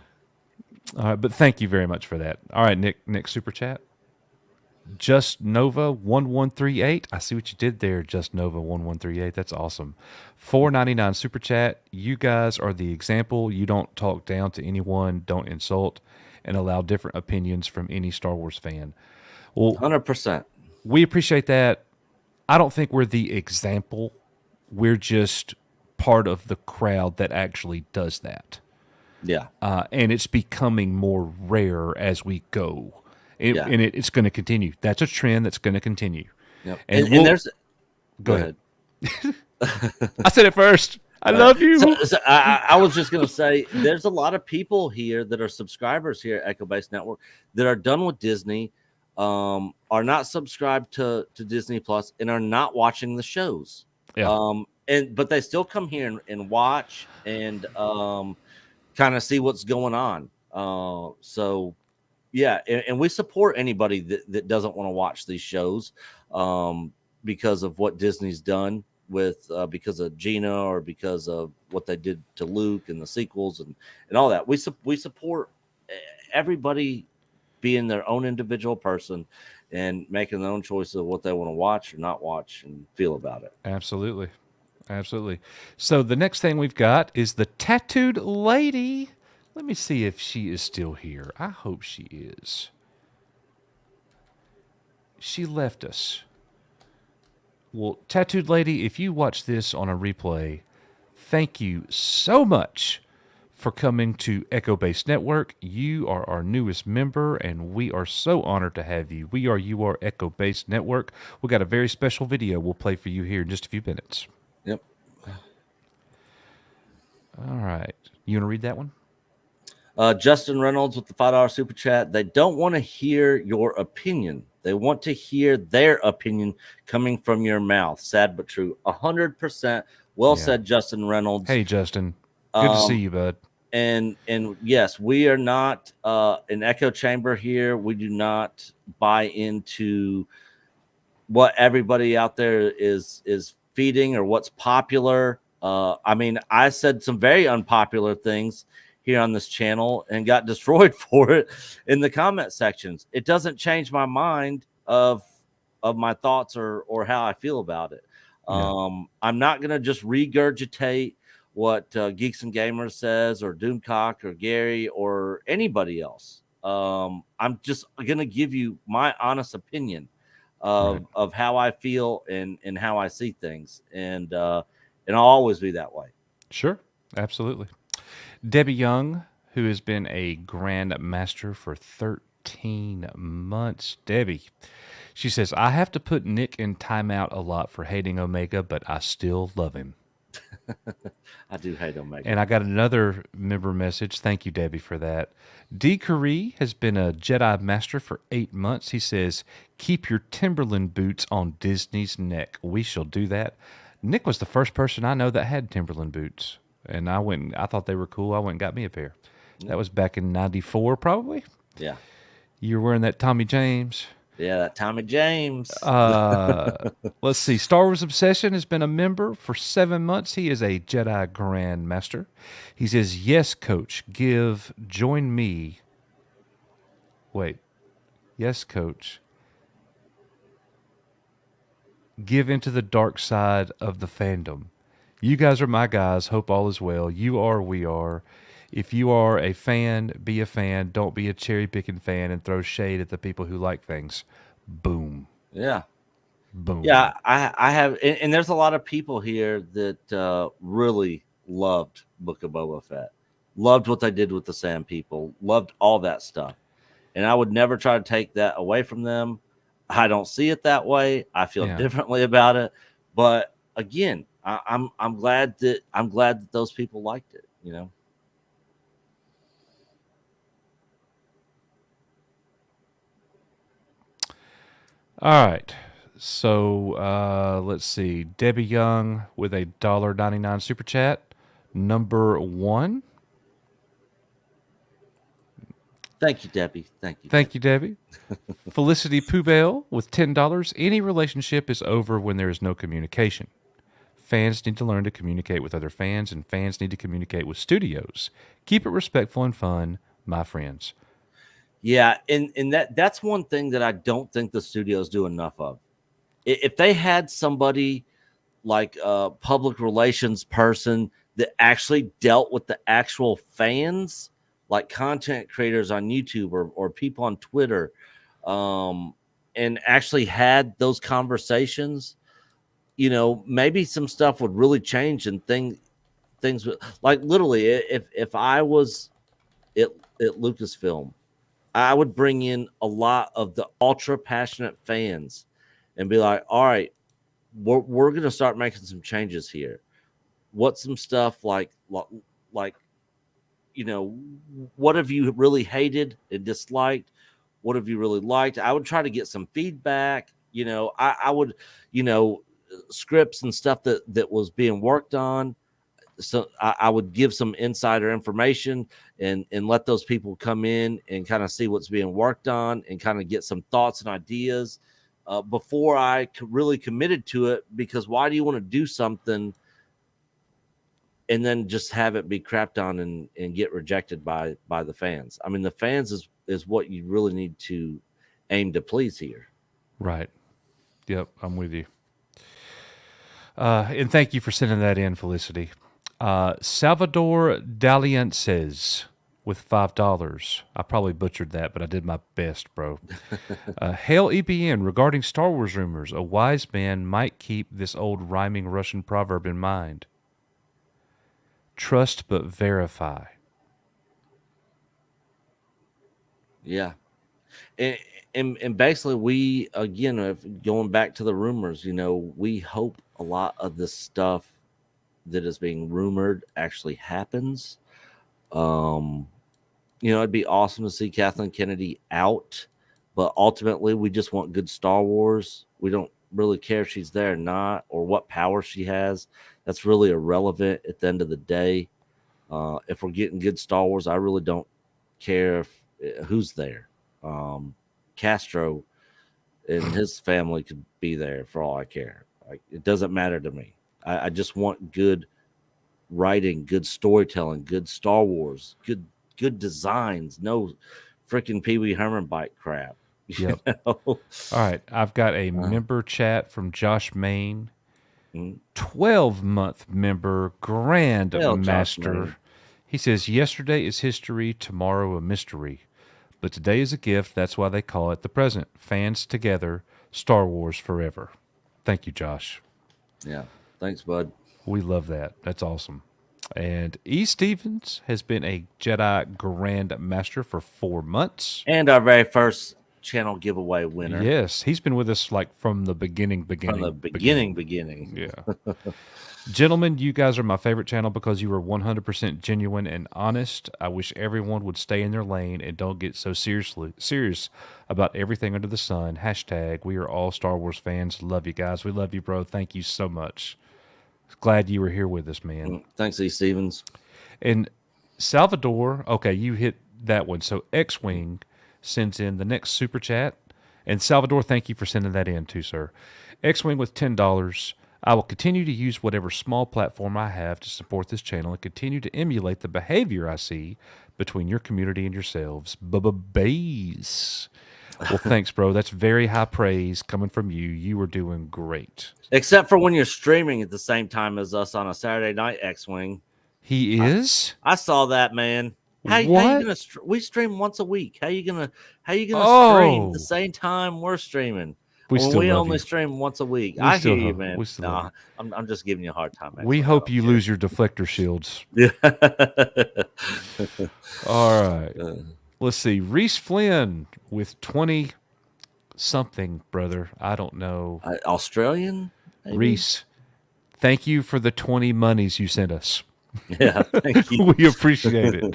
All right, but thank you very much for that. All right, Nick, next super chat. Just Nova 1138. I see what you did there, Just Nova 1138. That's awesome. 4.99 super chat. You guys are the example. You don't talk down to anyone, don't insult, and allow different opinions from any Star Wars fan. Well, 100%. we appreciate that. I don't think we're the example. We're just part of the crowd that actually does that. Yeah, And it's becoming more rare as we go. yeah. It's going to continue. That's a trend that's going to continue. Yep. And And we'll there's go go ahead. ahead. I said it first. I All right. love you. So I was just going to say there's a lot of people here that are subscribers here at Echo Base Network that are done with Disney, are not subscribed to Disney Plus, and are not watching the shows. Yeah, But they still come here and watch and kind of see what's going on. So yeah, and we support anybody that doesn't want to watch these shows, because of what Disney's done with because of Gina, or because of what they did to Luke and the sequels and all that. We support everybody being their own individual person and making their own choice of what they want to watch or not watch and feel about it. absolutely. Absolutely. So the next thing we've got is the tattooed lady. Let me see if she is still here. I hope she is. She left us. Well, tattooed lady, if you watch this on a replay, thank you so much for coming to Echo Base Network. You are our newest member, and we are so honored to have you. You are Echo Base Network. We got a very special video we'll play for you here in just a few minutes. Yep. All right. You want to read that one? Justin Reynolds with the $5 super chat. They don't want to hear your opinion. They want to hear their opinion coming from your mouth. Sad but true. 100%. Well Yeah. said, Justin Reynolds. Hey, Justin. Good to see you, bud. And yes, we are not an echo chamber here. We do not buy into what everybody out there is feeding or what's popular. I mean, I said some very unpopular things here on this channel and got destroyed for it in the comment sections. It doesn't change my mind of my thoughts or how I feel about it. Yeah. I'm not gonna just regurgitate what Geeks and Gamers says, or Doomcock, or Gary, or anybody else. I'm just gonna give you my honest opinion Right. of how I feel and how I see things, and I'll always be that way. Sure. Absolutely. Debbie Young, who has been a Grand Master for 13 months. Debbie, she says, I have to put Nick in timeout a lot for hating Omega, but I still love him. I do hate Omega. And I got another member message. Thank you, Debbie, for that. D. Curry has been a Jedi Master for 8 months. He says, keep your Timberland boots on Disney's neck. We shall do that. Nick was the first person I know that had Timberland boots. And I thought they were cool. I went and got me a pair. Yeah. That was back in 94, probably. Yeah. You were wearing that Tommy James. Yeah, that Tommy James. Let's see. Star Wars Obsession has been a member for 7 months. He is a Jedi Grand Master. He says, yes, coach, join me. Wait. Yes, coach. Give into the dark side of the fandom. You guys are my guys. Hope all is well. You are, we are. If you are a fan, be a fan. Don't be a cherry picking fan and throw shade at the people who like things. Boom. Yeah. Boom. Yeah, I have, and there's a lot of people here that really loved Book of Boba Fett, loved what they did with the Sand People, loved all that stuff, and I would never try to take that away from them. I don't see it that way. I feel Yeah. differently about it, but again, I'm glad that those people liked it. You know. All right. So let's see. Debbie Young with a $1.99 super chat. Number one. Thank you, Debbie. Thank you. Thank you, Debbie. Felicity Poubelle with $10. Any relationship is over when there is no communication. Fans need to learn to communicate with other fans, and fans need to communicate with studios. Keep it respectful and fun, my friends. Yeah, and that's one thing that I don't think the studios do enough of. If they had somebody like a public relations person that actually dealt with the actual fans, like content creators on YouTube or people on Twitter, and actually had those conversations, maybe some stuff would really change and things would, like literally if I was at Lucasfilm, I would bring in a lot of the ultra passionate fans and be like, all right, we're going to start making some changes here. What's some stuff like, what have you really hated and disliked? What have you really liked? I would try to get some feedback. I would, scripts and stuff that was being worked on. So I would give some insider information and let those people come in and kind of see what's being worked on and kind of get some thoughts and ideas before I really committed to it. Because why do you want to do something and then just have it be crapped on and get rejected by the fans? I mean, the fans is what you really need to aim to please here. Right. Yep, I'm with you. And thank you for sending that in, Felicity. Salvador Daliences with $5. I probably butchered that, but I did my best, bro. Hail EBN, regarding Star Wars rumors, a wise man might keep this old rhyming Russian proverb in mind. Trust but verify. Yeah. And basically, we, again, if going back to the rumors, we hope a lot of this stuff that is being rumored actually happens. It'd be awesome to see Kathleen Kennedy out, but ultimately we just want good Star Wars. We don't really care if she's there or not, or what power she has. That's really irrelevant at the end of the day. If we're getting good Star Wars, I really don't care who's there. Castro and his family could be there for all I care. Like, it doesn't matter to me. I just want good writing, good storytelling, good Star Wars, good designs. No freaking Pee Wee Herman bike crap. Yep. All right, I've got a member chat from Josh Main. 12-month member, Grand Master. He says, yesterday is history, tomorrow a mystery. But today is a gift, that's why they call it the present. Fans together, Star Wars forever. Thank you, Josh. Yeah, thanks, bud. We love that. That's awesome. And E. Stevens has been a Jedi Grand Master for 4 months. And our very first channel giveaway winner Yes, he's been with us like from the beginning. from the beginning. Yeah. Gentlemen, you guys are my favorite channel because you are 100% genuine and honest. I wish everyone would stay in their lane and don't get so serious about everything under the sun. Hashtag, we are all Star Wars fans. Love you guys. We love you, bro. Thank you so much. Glad you were here with us, man. Thanks, E. Stevens. And Salvador, okay, you hit that one. So X-Wing sends in the next super chat. And Salvador, thank you for sending that in too, sir. X-Wing with $10. I will continue to use whatever small platform I have to support this channel and continue to emulate the behavior I see between your community and yourselves. Bays. Well, thanks, bro. That's very high praise coming from you. You are doing great. Except for when you're streaming at the same time as us on a Saturday night, X-Wing. He is? I saw that, man. How you gonna? We stream once a week. How you gonna stream the same time we're streaming? We only stream once a week. I hear you, man. Nah, I'm just giving you a hard time. We hope you lose your deflector shields. Yeah. All right. Let's see. Reese Flynn with 20 something, brother. I don't know. Australian? Maybe? Reese, thank you for the 20 monies you sent us. Yeah, thank you. We appreciate it.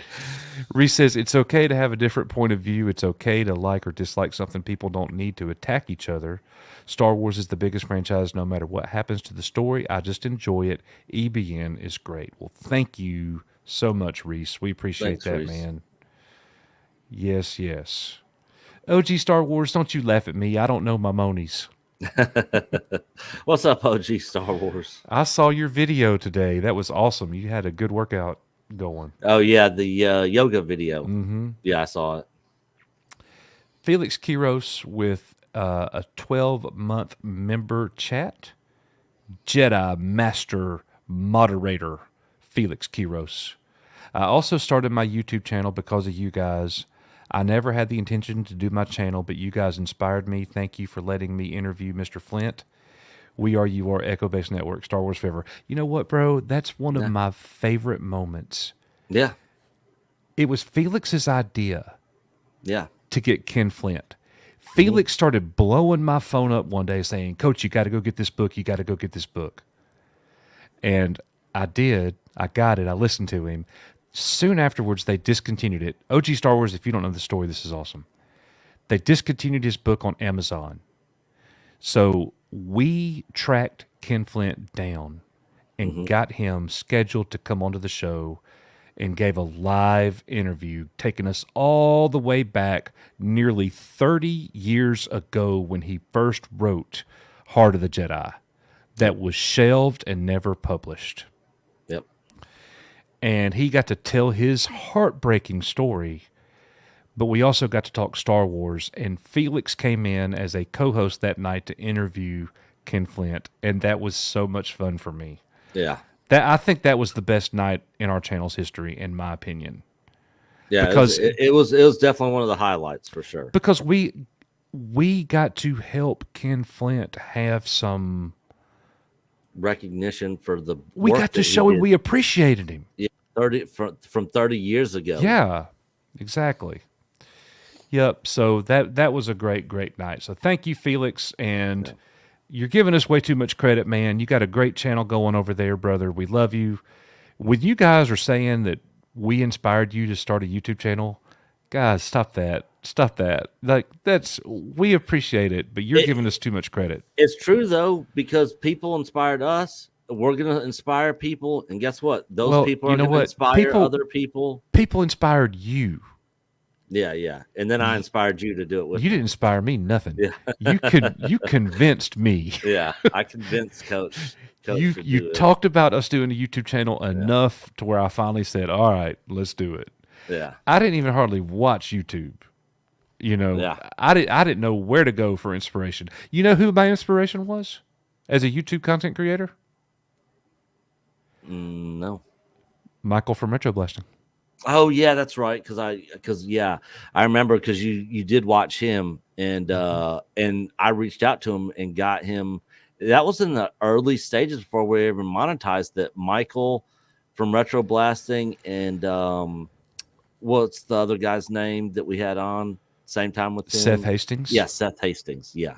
Reese says, it's okay to have a different point of view. It's okay to like or dislike something. People don't need to attack each other. Star Wars is the biggest franchise no matter what happens to the story. I just enjoy it. EBN is great. Well, thank you so much, Reese. We appreciate that, Reese. Man. Yes, yes. OG Star Wars, don't you laugh at me. I don't know my monies. What's up, OG Star Wars? I saw your video today. That was awesome. You had a good workout going. Oh, yeah, the yoga video. Mm-hmm. Yeah, I saw it. Felix Quiros with a 12-month member chat. Jedi Master Moderator Felix Quiros. I also started my YouTube channel because of you guys. I never had the intention to do my channel, but you guys inspired me. Thank you for letting me interview Mr. Flint. We are you are Echo Base Network, Star Wars Forever. You know what, bro? That's one of my favorite moments. Yeah. It was Felix's idea. Yeah. To get Ken Flint. Felix started blowing my phone up one day saying, Coach, you got to go get this book. You got to go get this book. And I did. I got it. I listened to him. Soon afterwards, they discontinued it. OG Star Wars, if you don't know the story, this is awesome. They discontinued his book on Amazon. So we tracked Ken Flint down and got him scheduled to come onto the show and gave a live interview, taking us all the way back nearly 30 years ago when he first wrote Heart of the Jedi. That was shelved and never published. Yep. And he got to tell his heartbreaking story, but we also got to talk Star Wars. And Felix came in as a co-host that night to interview Ken Flint, and that was so much fun for me. Yeah. I think that was the best night in our channel's history, in my opinion. Yeah, because it was definitely one of the highlights for sure. Because we got to help Ken Flint have some recognition for the we got to show him we appreciated him. Yeah, from 30 years ago. Yeah, exactly. Yep. So that was a great night. So thank you, Felix, and you're giving us way too much credit, man. You got a great channel going over there, brother. We love you. When you guys are saying that we inspired you to start a YouTube channel, guys, stop that. Stop that. Like, we appreciate it, but you're giving us too much credit. It's true, though, because people inspired us. We're going to inspire people. And guess what? Those people are going to inspire other people. People inspired you. Yeah. And then I inspired you to do it with You didn't inspire me, nothing. Yeah. You convinced me. Yeah, I convinced Coach. You talked about us doing a YouTube channel enough to where I finally said, all right, let's do it. Yeah. I didn't even hardly watch YouTube. You know, I didn't know where to go for inspiration. You know who my inspiration was as a YouTube content creator? No. Michael from Retro Blasting. Oh yeah, that's right. I remember because you did watch him, and I reached out to him and got him. That was in the early stages before we even monetized that. Michael from Retro Blasting and what's the other guy's name that we had on? same time with Seth him. Hastings. Yeah, Seth Hastings. Yeah.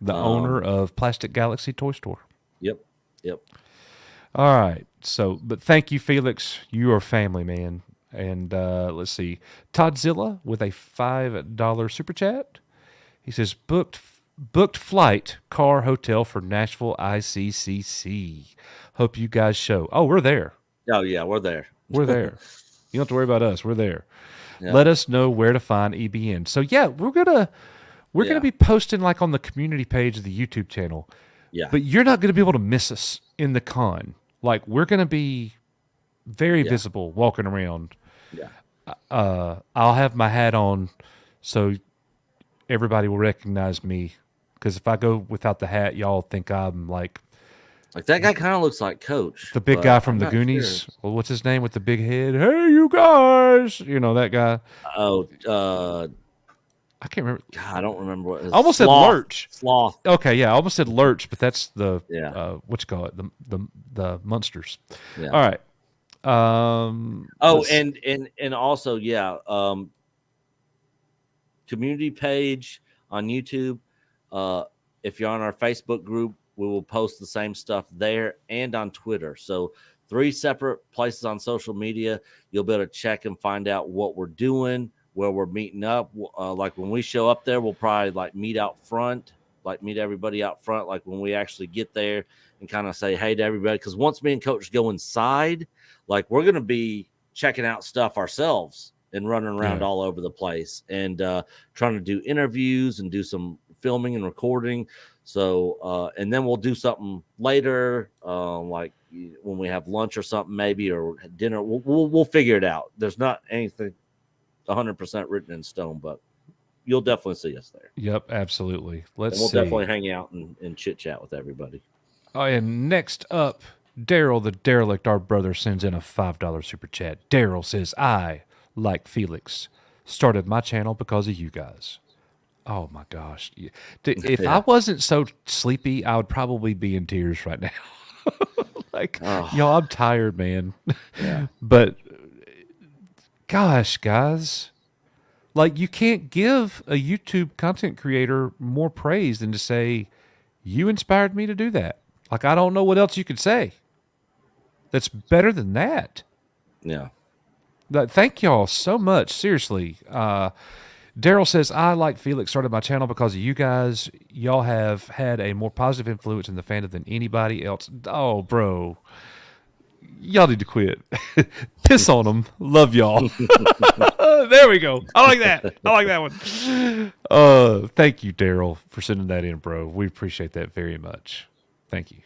The owner of Plastic Galaxy Toy Store. Yep. Yep. All right. So, but thank you, Felix. You are family, man. And let's see. Toddzilla with a $5 super chat. He says, booked flight, car, hotel for Nashville ICCC. Hope you guys show. Oh, we're there. Oh yeah, we're there. We're there. You don't have to worry about us. We're there. Yeah. Let us know where to find EBN. So yeah, we're gonna be posting like on the community page of the YouTube channel. Yeah. But you're not gonna be able to miss us in the con. Like we're gonna be very visible walking around. Yeah. I'll have my hat on so everybody will recognize me. Because if I go without the hat, y'all think I'm like that guy kind of looks like Coach, the big guy from the Goonies. Sure. Well, what's his name with the big head? Hey, you guys! You know that guy. Oh, I can't remember. God, I don't remember what. I almost said Lurch. Sloth. Okay, yeah, I almost said Lurch, but that's the what you call it, the Munsters. Yeah. All right. And also, community page on YouTube. If you're on our Facebook group, we will post the same stuff there and on Twitter. So 3 separate places on social media. You'll be able to check and find out what we're doing, where we're meeting up. Like when we show up there, we'll probably like meet out front, like meet everybody out front. Like when we actually get there and kind of say hey to everybody. Because once me and Coach go inside, like we're going to be checking out stuff ourselves and running around all over the place and trying to do interviews and do some filming and recording. So, and then we'll do something later, like when we have lunch or something, maybe, or dinner. We'll figure it out. There's not anything 100% written in stone, but you'll definitely see us there. Yep, absolutely. We'll definitely hang out and chit chat with everybody. Oh, and next up, Daryl the Derelict, our brother, sends in a $5 super chat. Daryl says, I, like Felix, started my channel because of you guys. Oh my gosh. If I wasn't so sleepy, I would probably be in tears right now. Y'all, I'm tired, man. Yeah. But gosh, guys, like you can't give a YouTube content creator more praise than to say, you inspired me to do that. Like, I don't know what else you could say that's better than that. Yeah. Thank y'all so much. Seriously. Daryl says, I, like Felix, started my channel because of you guys. Y'all have had a more positive influence in the fandom than anybody else. Oh, bro. Y'all need to quit. Piss on them. Love y'all. There we go. I like that. I like that one. Thank you, Daryl, for sending that in, bro. We appreciate that very much. Thank you.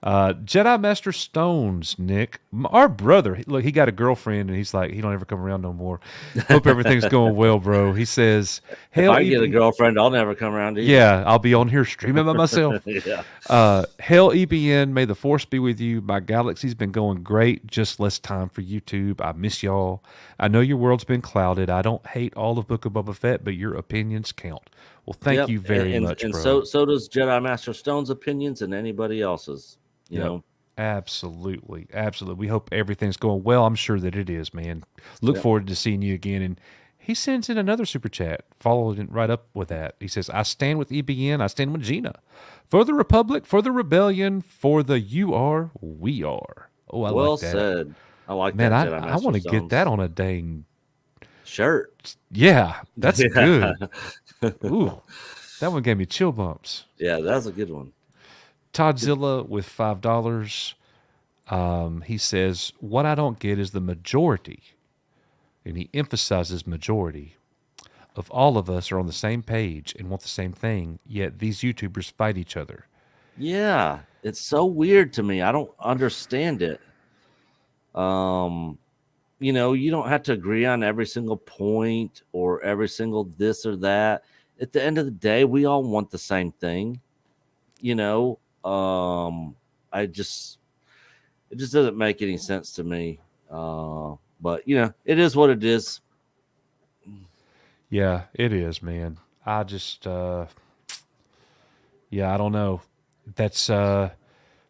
Jedi Master Stones, Nick, our brother. Look, he got a girlfriend, and he's like, he don't ever come around no more. Hope everything's going well, bro. He says, "Hell, if I get a girlfriend, I'll never come around either." Yeah, I'll be on here streaming by myself. Yeah. Hell, EBN, may the force be with you. My galaxy's been going great. Just less time for YouTube. I miss y'all. I know your world's been clouded. I don't hate all of Book of Boba Fett, but your opinions count. Well, thank you very much, and bro. so does Jedi Master Stone's opinions and anybody else's. You know, absolutely. We hope everything's going well. I'm sure that it is, man. Look forward to seeing you again. And he sends in another super chat, following right up with that. He says, I stand with EBN. I stand with Gina. For the Republic, for the Rebellion, for the you are, we are. Oh, I like that. Well said. I like that. Man, I want to get that on a dang shirt. Yeah, that's good. Ooh, that one gave me chill bumps. Yeah, that's a good one. Toddzilla with $5. He says, what I don't get is the majority, and he emphasizes majority, of all of us are on the same page and want the same thing, yet these YouTubers fight each other. Yeah, it's so weird to me. I don't understand it. You know, you don't have to agree on every single point or every single this or that. At the end of the day, we all want the same thing. You know, it just doesn't make any sense to me. But you know, it is what it is. Yeah, it is, man. I just, I don't know. That's,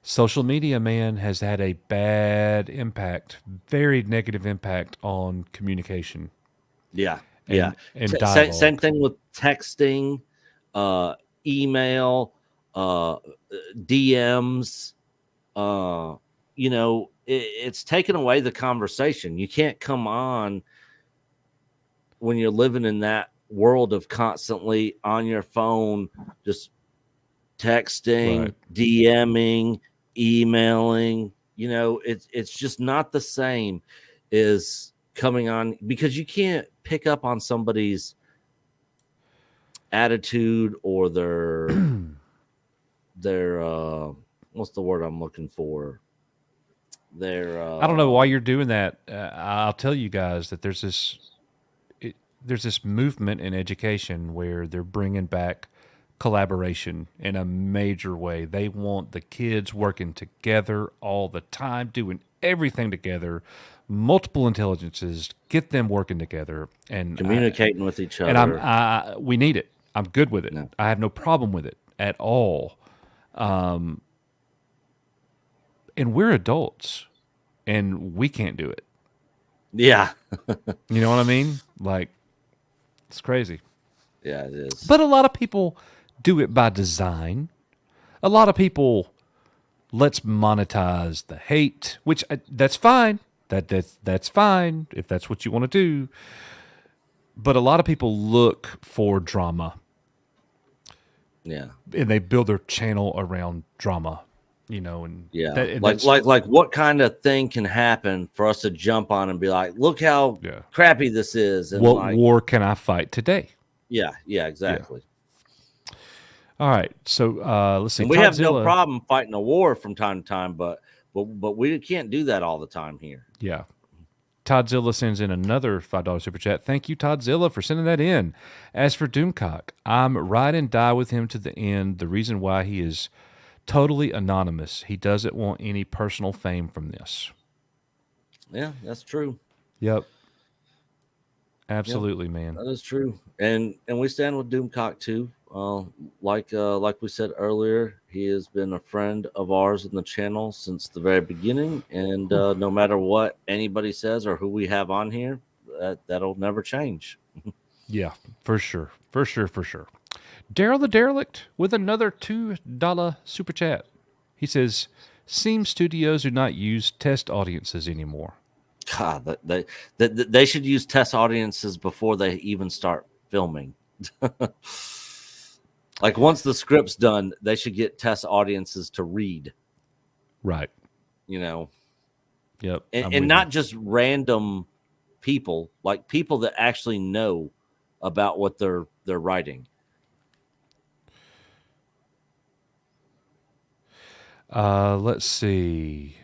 social media, man, has had a bad impact, very negative impact on communication. Yeah. Yeah. and Same dialogue. thing with texting, uh, email, DMs. Uh, it's taken away the conversation. You can't come on when you're living in that world of constantly on your phone, just texting, Right. DMing, emailing. It's just not the same as coming on, because you can't pick up on somebody's attitude or their what's the word I'm looking for? Their I don't know why you're doing that. I'll tell you guys that there's this movement in education where they're bringing back collaboration in a major way. They want the kids working together all the time, doing everything together, multiple intelligences, get them working together, communicating with each and other. we need it. I'm good with it. No. I have no problem with it at all. And we're adults, and we can't do it. Yeah. You know what I mean? Like, it's crazy. Yeah, it is. But a lot of people do it by design. A lot of people, let's monetize the hate, which that's fine. That's fine if that's what you want to do. But a lot of people look for drama, Yeah. and they build their channel around drama. And Yeah. Like that's what kind of thing can happen for us to jump on and be like, look how yeah. crappy this is, and What like, war can I fight today? yeah, Yeah. exactly. All right. So let's see. And we have no Todzilla. problem fighting a war from time to time, but we can't do that all the time here. Yeah. Todzilla sends in another $5 super chat. Thank you, Todzilla, for sending that in. As for Doomcock, I'm ride and die with him to the end. The reason why he is totally anonymous. He doesn't want any personal fame from this. Yeah, that's true. Yep. Yep, Absolutely, man. that is true. And we stand with Doomcock too. Like we said earlier, he has been a friend of ours in the channel since the very beginning, and no matter what anybody says or who we have on here, that'll never change. Yeah, for sure. For sure, for sure. Daryl the Derelict with another $2 super chat. He says, Seems studios do not use test audiences anymore. God, they should use test audiences before they even start filming. Like, once the script's done, they should get test audiences to read. Right. You know, Yep. and, I'm and with you. not just random people, like people that actually know about what they're writing. Let's see.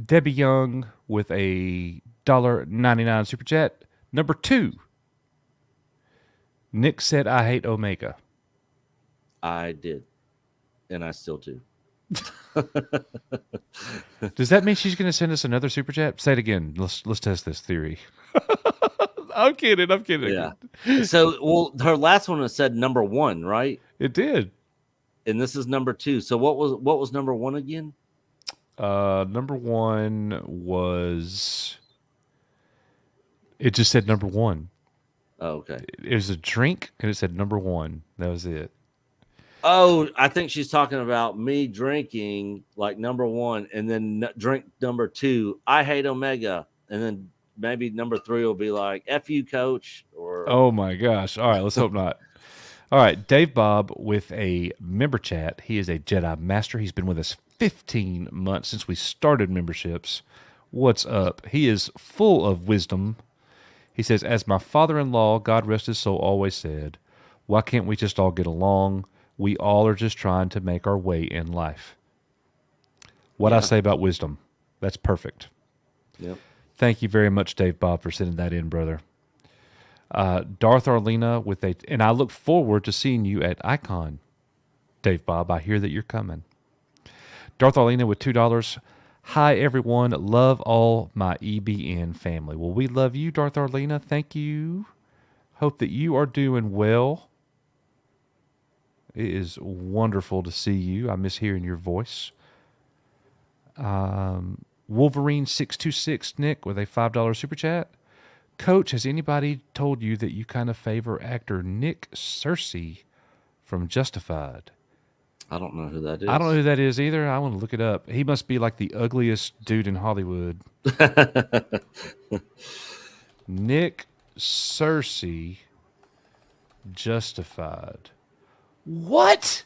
Debbie Young with a $1.99 super chat. Number 2. Nick said, I hate Omega. I did, and I still do. Does that mean she's going to send us another super chat? Say it again. Let's test this theory. I'm kidding. I'm kidding. Yeah. So, well, her last one said number 1, right? It did. And this is number 2. So what was number 1 again? Number 1 was. It just said number 1. Oh, okay. It was a drink, and it said number 1. That was it. Oh, I think she's talking about me drinking like number 1, and then drink number 2. I hate Omega, and then maybe number 3 will be like "F you, coach." Or Oh my gosh! All right, let's hope not. All right, Dave Bob with a member chat. He is a Jedi Master. He's been with us 15 months since we started memberships. What's up? He is full of wisdom. He says, as my father-in-law, God rest his soul, always said, why can't we just all get along? We all are just trying to make our way in life. What I Yeah. say about wisdom. That's perfect. Yep. Thank you very much, Dave Bob, for sending that in, brother. Darth Arlena with a, and I look forward to seeing you at Icon. Dave Bob, I hear that you're coming. Darth Arlena with $2. Hi, everyone. Love all my EBN family. Well, we love you, Darth Arlena. Thank you. Hope that you are doing well. It is wonderful to see you. I miss hearing your voice. Wolverine 626 Nick with a $5 super chat. Coach, has anybody told you that you kind of favor actor Nick Searcy from Justified? I don't know who that I don't know is. who that is either. I want to look it up. He must be like the ugliest dude in Hollywood. Nick Searcy, Justified. What?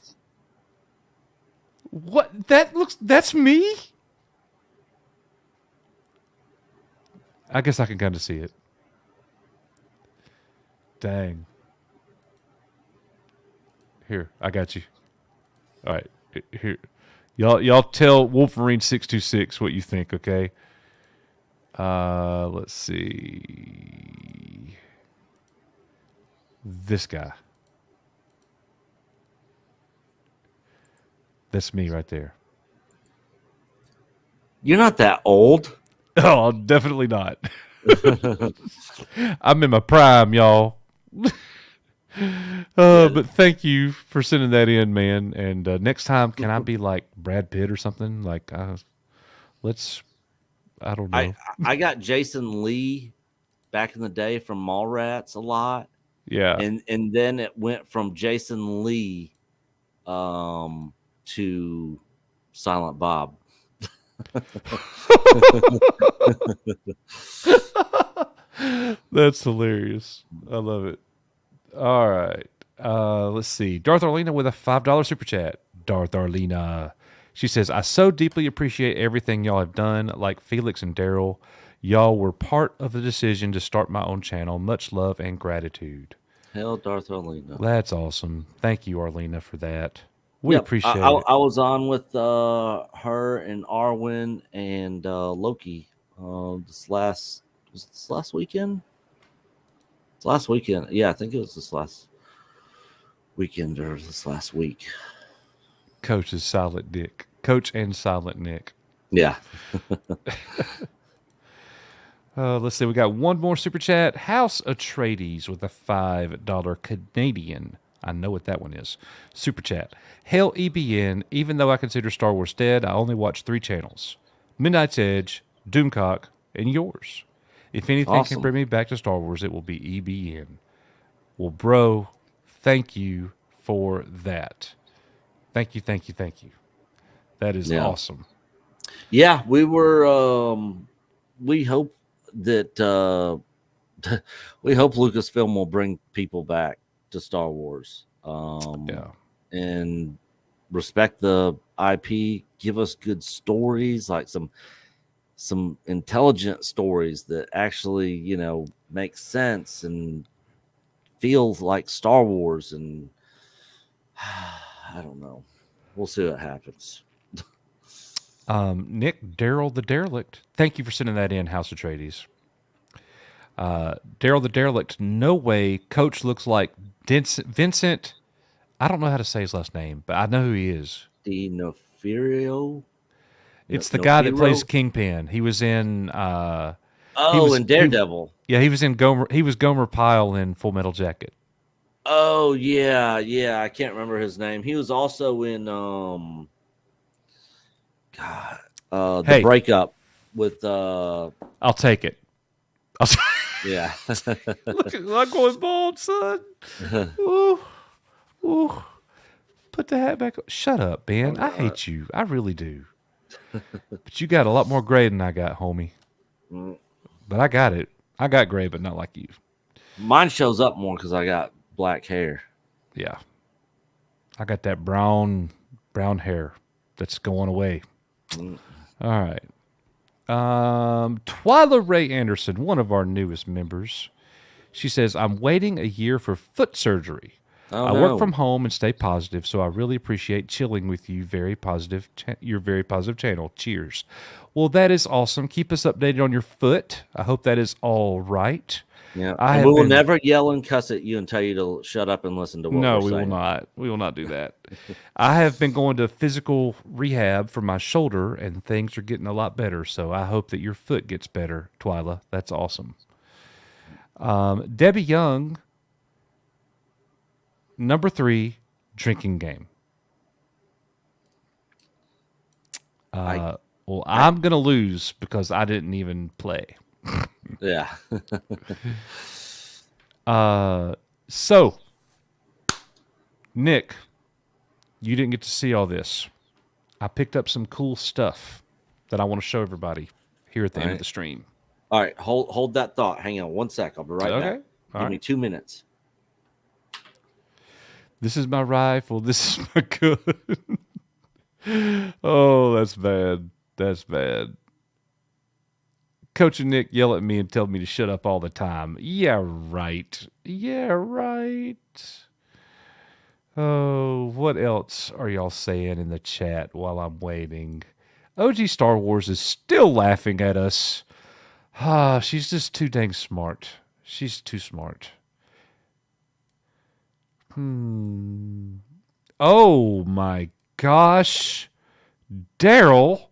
What? That's me? I guess I can kind of see it. Dang. Here, I got you. All right. Here. Y'all tell Wolverine 626 what you think, okay? Let's see. This guy. That's me right there. You're not that old. Oh, definitely not. I'm in my prime, y'all. Yeah, But thank you for sending that in, man. And next time, can I be like Brad Pitt or something? Like, let's. I don't I know. I got Jason Lee back in the day from Mallrats a lot, Yeah. and then it went from Jason Lee to Silent Bob. That's hilarious. I love it. All right. Let's see. Darth Arlena with a $5 super chat. Darth Arlena. She says, I so deeply appreciate everything y'all have done. Like Felix and Daryl, y'all were part of the decision to start my own channel. Much love and gratitude. Hell, Darth Olina. That's awesome. Thank you, Arlena, for that. We Yep, I, appreciate I, it. I was on with her and Arwen and Loki this last weekend. It's last weekend. Yeah, I think it was this last weekend or this last week. Coach is Silent Nick. Coach and Silent Nick. Yeah. Let's see. We got one more super chat. House Atreides with a $5 Canadian. I know what that one is. Super chat. Hell, EBN. Even though I consider Star Wars dead, I only watch 3 channels: Midnight's Edge, Doomcock, and yours. If anything can Awesome. bring me back to Star Wars, it will be EBN. Well, bro, thank you for that. Thank you, thank you, thank you. That is Yeah. awesome. Yeah, we were we hope that we hope Lucasfilm will bring people back to Star Wars. Yeah. And respect the IP, give us good stories, like some intelligent stories that actually, make sense and feels like Star Wars. And I don't know. We'll see what happens. Nick, Daryl the Derelict. Thank you for sending that in, House Atreides. Daryl the Derelict. No way. Coach looks like Vincent. I don't know how to say his last name, but I know who he is. The Nofirio, It's the guy that plays Nofiro. Kingpin. He was in. He Oh, was and he. Daredevil. Yeah, he was in Gomer. He was Gomer Pyle in Full Metal Jacket. Oh yeah, yeah. I can't remember his name. He was also in God, the Hey, breakup with I'll take it. I'll yeah. Look, I'm going bald, son. Ooh, ooh. Put the hat back on. Shut up, Ben. I hate you. I really do. But you got a lot more gray than I got, homie. But I got it. I got gray, but not like you. Mine shows up more because I got black hair. Yeah. I got that brown hair that's going away. Mm. All right. Twyla Ray Anderson, one of our newest members. She says, I'm waiting a year for foot surgery. Oh I work from no. home and stay positive, so I really appreciate chilling with you. Your very positive channel. Cheers. Well, that is awesome. Keep us updated on your foot. I hope that is all right. Yeah, I and we have will been. never yell and cuss at you and tell you to shut up and listen to what No, we're we will saying. not. We will not do that. I have been going to physical rehab for my shoulder, and things are getting a lot better. So I hope that your foot gets better, Twyla. That's awesome. Debbie Young, number 3, drinking game. I Well, Hey, I'm going to lose because I didn't even play. yeah. So, Nick, you didn't get to see all this. I picked up some cool stuff that I want to show everybody here at the All end of right. the stream. All right. Hold that thought. Hang on one sec. I'll be right back. Okay. All Give me right. 2 minutes. This is my rifle. This is my gun. Oh, that's bad. That's bad. Coach and Nick yell at me and tell me to shut up all the time. Yeah, right. Yeah, right. Oh, what else are y'all saying in the chat while I'm waiting? OG Star Wars is still laughing at us. Ah, she's just too dang smart. She's too smart. Oh my gosh. Daryl.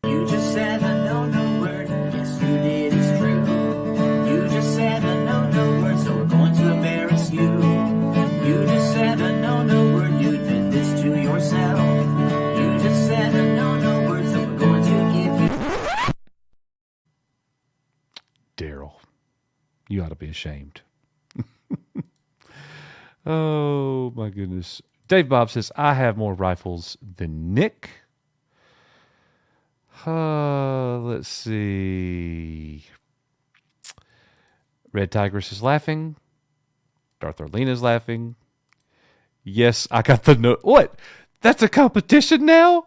You just said a no word. Yes, you did, it's true. You just said a no word, so we're going to embarrass you. You just said a no word. You did this to yourself. You just said a no word, so we're going to give you. Daryl. You ought to be ashamed. Oh my goodness. Dave Bob says, I have more rifles than Nick. Let's see. Red Tigress is laughing. Darth Arlene is laughing. Yes, I got the no. What? That's a competition now?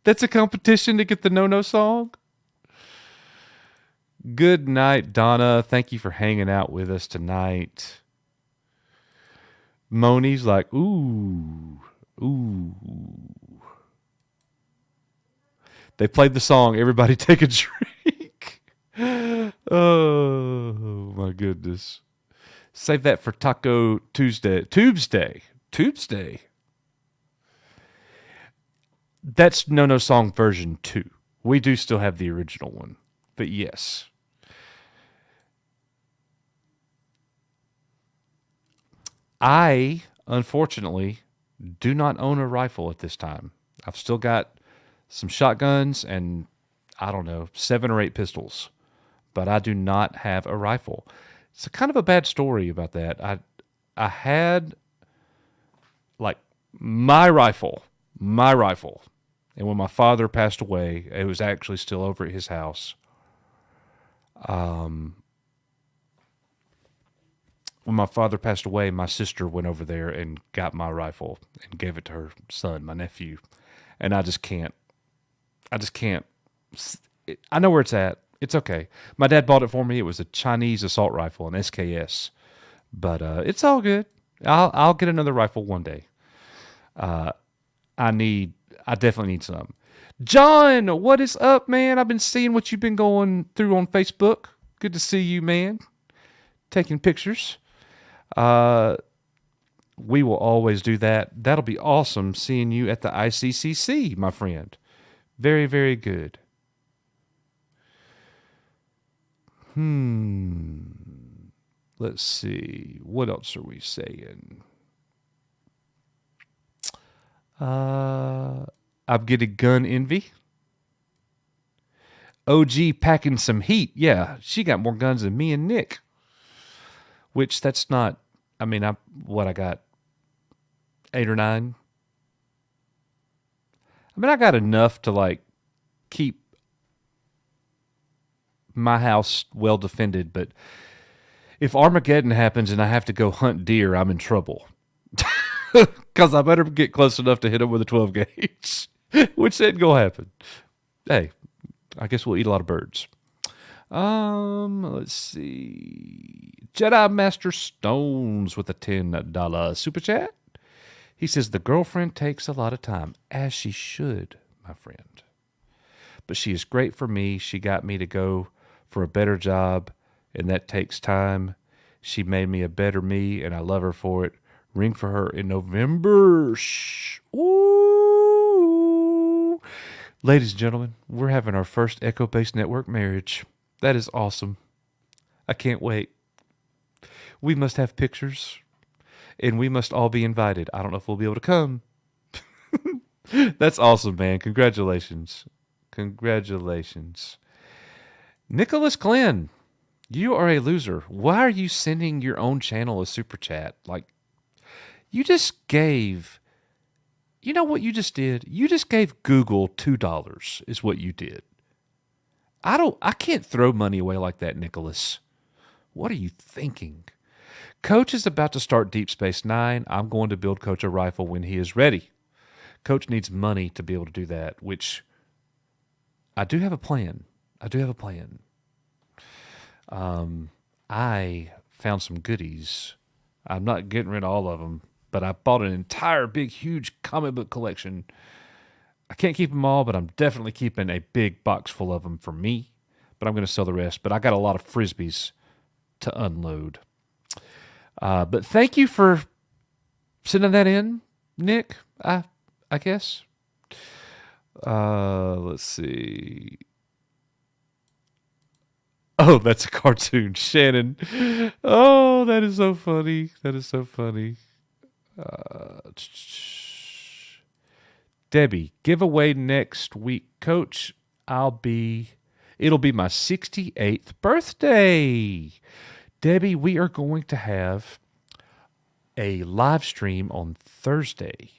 That's a competition to get the no song? Good night, Donna. Thank you for hanging out with us tonight. Moni's like, ooh, ooh. They played the song, Everybody Take a Drink. Oh, my goodness. Save that for Taco Tuesday. Tuesday. Tuesday. That's No Song version 2. We do still have the original one. But yes. I, unfortunately, do not own a rifle at this time. I've still got some shotguns and, I don't know, 7 or 8 pistols. But I do not have a rifle. It's a kind of a bad story about that. I had like my rifle. And when my father passed away, it was actually still over at his house. When my father passed away, my sister went over there and got my rifle and gave it to her son, my nephew. And I just can't. I know where it's at. It's okay. My dad bought it for me. It was a Chinese assault rifle, an SKS. But it's all good. I'll get another rifle one day. I definitely need some. John, what is up, man? I've been seeing what you've been going through on Facebook. Good to see you, man. Taking pictures. We will always do that. That'll be awesome seeing you at the ICCC, my friend. Very, very good. Let's see. What else are we saying? I'm getting gun envy. OG packing some heat. Yeah, she got more guns than me and Nick. Which that's not. I mean, I got 8 or 9. I mean, I got enough to like keep my house well defended. But if Armageddon happens and I have to go hunt deer, I'm in trouble. Because I better get close enough to hit him with a 12 gauge, which ain't gonna happen. Hey, I guess we'll eat a lot of birds. Let's see. Jedi Master Stones with a $10 super chat. He says the girlfriend takes a lot of time, as she should, my friend. But she is great for me. She got me to go for a better job, and that takes time. She made me a better me, and I love her for it. Ring for her in November. Shh. Ooh. Ladies and gentlemen, we're having our first Echo-based network marriage. That is awesome. I can't wait. We must have pictures, and we must all be invited. I don't know if we'll be able to come. That's awesome, man. Congratulations. Congratulations. Nicholas Glenn, you are a loser. Why are you sending your own channel a super chat? Like, you just gave, you know what you just did? You just gave Google $2 is what you did. I can't throw money away like that, Nicholas. What are you thinking? Coach is about to start Deep Space Nine. I'm going to build Coach a rifle when he is ready. Coach needs money to be able to do that, which I do have a plan. I do have a plan. I found some goodies. I'm not getting rid of all of them, but I bought an entire big, huge comic book collection. I can't keep them all, but I'm definitely keeping a big box full of them for me. But I'm going to sell the rest. But I got a lot of Frisbees to unload. But thank you for sending that in, Nick. I guess. Let's see. Oh, that's a cartoon, Shannon. Oh, that is so funny. That is so funny. Debbie, giveaway next week, Coach. It'll be my 68th birthday. Debbie, we are going to have a live stream on Thursday.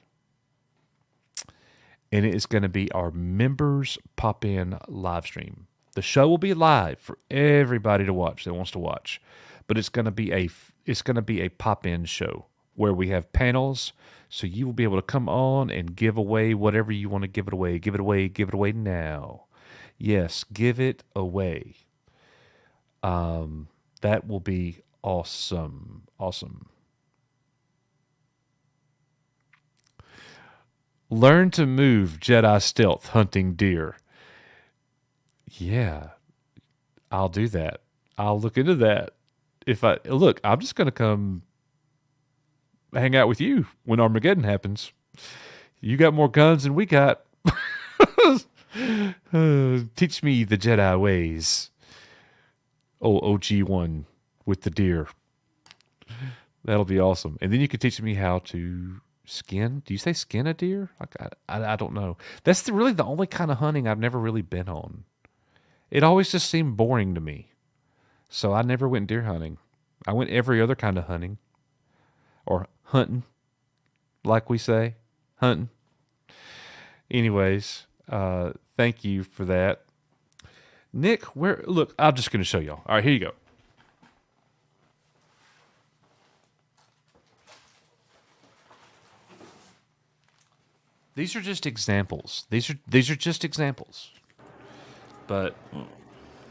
And it is going to be our members pop-in live stream. The show will be live for everybody to watch that wants to watch. But it's going to be a pop-in show where we have panels, so you will be able to come on and give away whatever you want to give it away. Give it away, give it away now. Yes, give it away. That will be awesome. Awesome. Learn to move Jedi stealth hunting deer. Yeah, I'll do that. I'll look into that. I'm just going to come hang out with you when Armageddon happens. You got more guns than we got. Teach me the Jedi ways. Oh, OG1 with the deer. That'll be awesome. And then you can teach me how to skin. Do you say skin a deer? I don't know. That's really the only kind of hunting I've never really been on. It always just seemed boring to me. So I never went deer hunting. I went every other kind of hunting. Or hunting, like we say. Hunting. Anyways, thank you for that. Nick, look, I'm just going to show y'all. All right, here you go. These are just examples. These are just examples. But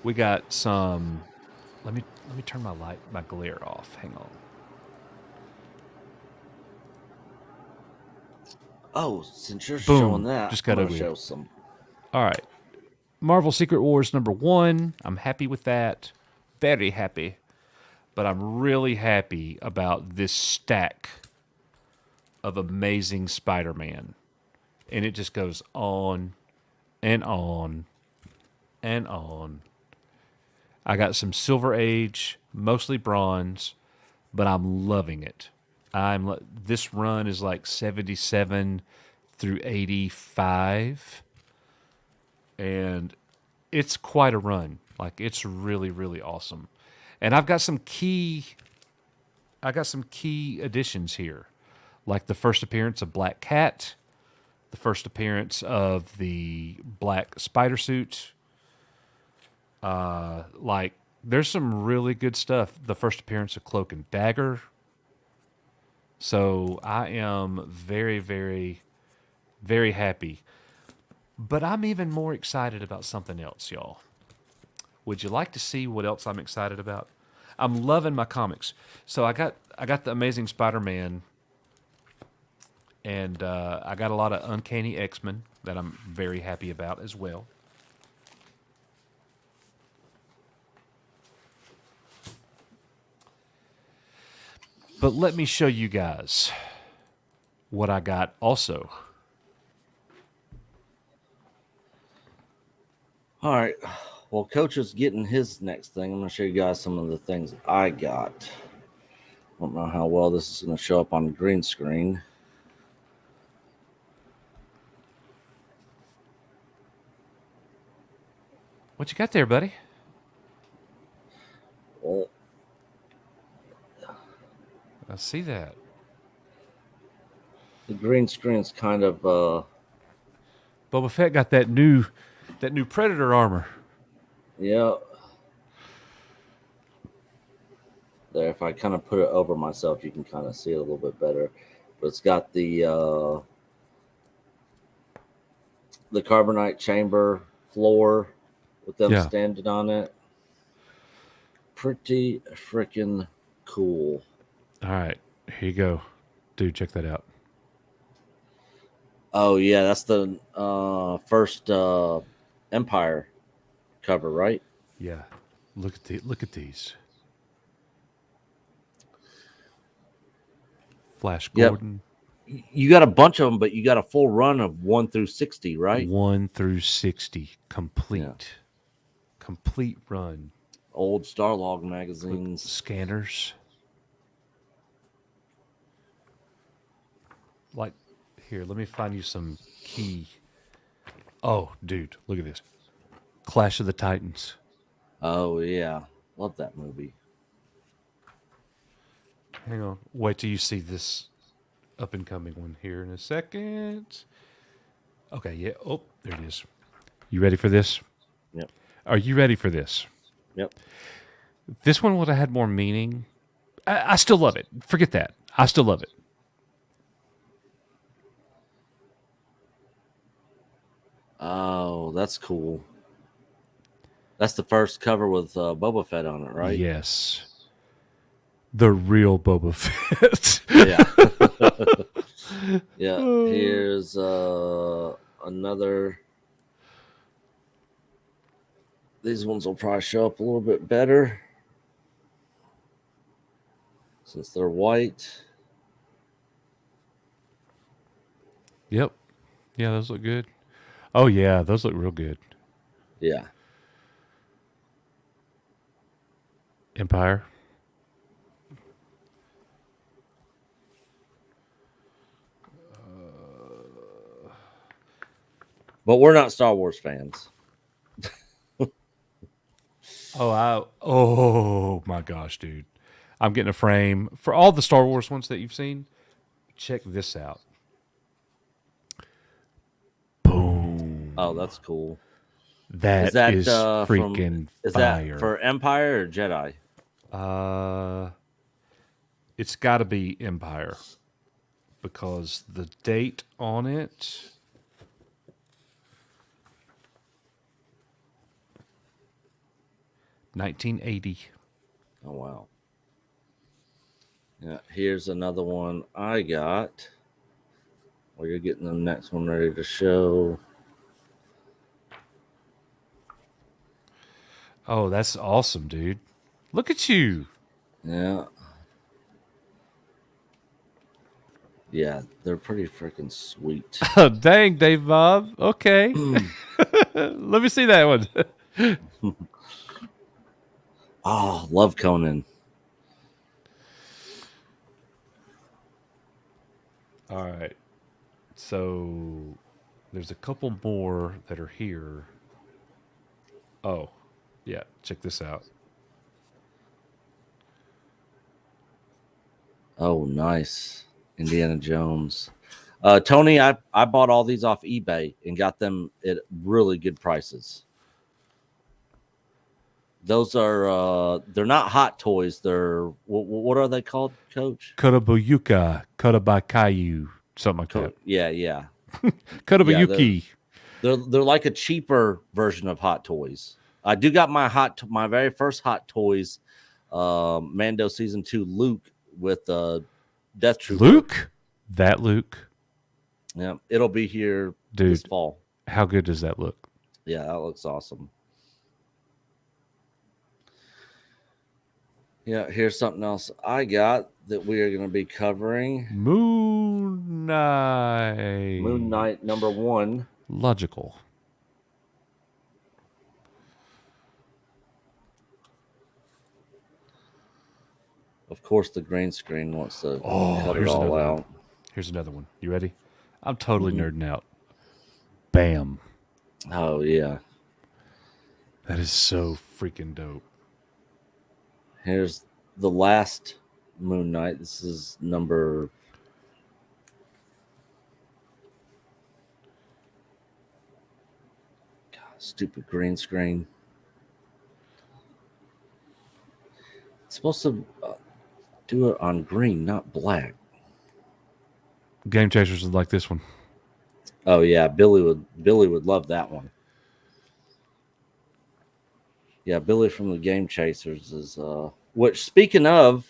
we got some. Let me turn my glare off. Hang on. Oh, since you're Boom. showing that, Just got I'm over gonna here. show some. All right. Marvel Secret Wars #1. I'm happy with that. Very happy. But I'm really happy about this stack of Amazing Spider-Man. And it just goes on and on and on. I got some Silver Age, mostly bronze, but I'm loving it. This run is like 77 through 85. And it's quite a run. Like, it's really, really awesome. And I've got some key additions here. Like the first appearance of Black Cat, the first appearance of the black spider suit. Like, there's some really good stuff. The first appearance of Cloak and Dagger. So I am very, very, very happy. But I'm even more excited about something else, y'all. Would you like to see what else I'm excited about? I'm loving my comics. So I got the Amazing Spider-Man, and I got a lot of Uncanny X-Men that I'm very happy about as well. But let me show you guys what I got also. All right. Well, Coach is getting his next thing. I'm going to show you guys some of the things I got. I don't know how well this is going to show up on the green screen. What you got there, buddy? Well, I see that. the green screen's kind of Boba Fett got that new Predator armor. yeah. There, if I kind of put it over myself, you can kind of see it a little bit better. But it's got the carbonite chamber floor with them Yeah. standing on it. Pretty freaking cool. All right, here you go, dude. Check that out. Oh yeah, that's the first Empire cover, right? Yeah, look at these. Flash Yep. Gordon, You got a bunch of them, but you got a full run of 1 through 60, right? 1 through 60, complete, Yeah. complete run. Old Starlog With magazines. scanners. Like, here, let me find you some key. Oh, dude, look at this. Clash of the Titans. Oh yeah, love that movie. Hang on. Wait till you see this up and coming one here in a second. Okay, yeah. Oh, there it is. You ready for this? Yep. Are you ready for this? Yep. This one would have had more meaning. I still love it. Forget that. I still love it. Oh, that's cool. That's the first cover with Boba Fett on it, right? Yes. The real Boba Fett. Yeah. Yeah. Here's another. These ones will probably show up a little bit better since they're white. Yep. Yeah, those look good. Oh, yeah, those look real good. Yeah. Empire. But we're not Star Wars fans. Oh my gosh, dude. I'm getting a frame for all the Star Wars ones that you've seen. Check this out. Boom. Oh, that's cool. That is freaking is fire. that for Empire or Jedi? It's got to be Empire because the date on it. $1980. Oh wow. Yeah, here's another one I got. Well, you're getting the next one ready to show. Oh, that's awesome, dude. Look at you. Yeah. Yeah, they're pretty freaking sweet. Oh, dang, Dave Bob. Okay. Let me see that one. Oh, love Conan. All right. So there's a couple more that are here. Oh, yeah. Check this out. Oh, nice. Indiana Jones. Tony, I bought all these off eBay and got them at really good prices. Those are they're not hot toys. They're what are they called, Coach? Kotobayuka, Kotobaykayu, something like that. Yeah. Kotobayuki. They're like a cheaper version of Hot Toys. I do got my very first Hot Toys, Mando Season 2 Luke with Death Trooper. Luke? That Luke? Yeah, it'll be here this Dude, fall. how good does that look? Yeah, that looks awesome. Yeah, here's something else I got that we are going to be covering. Moon Knight. Moon Knight #1. Logical. Of course, the green screen wants to cut it here's all another out. one. Here's another one. You ready? I'm totally nerding out. Bam. Oh, yeah. That is so freaking dope. Here's the last Moon Knight. This is number. God, stupid green screen. It's supposed to do it on green, not black. Game Chasers is like this one. Oh yeah, Billy would love that one. Yeah, Billy from the Game Chasers is which speaking of,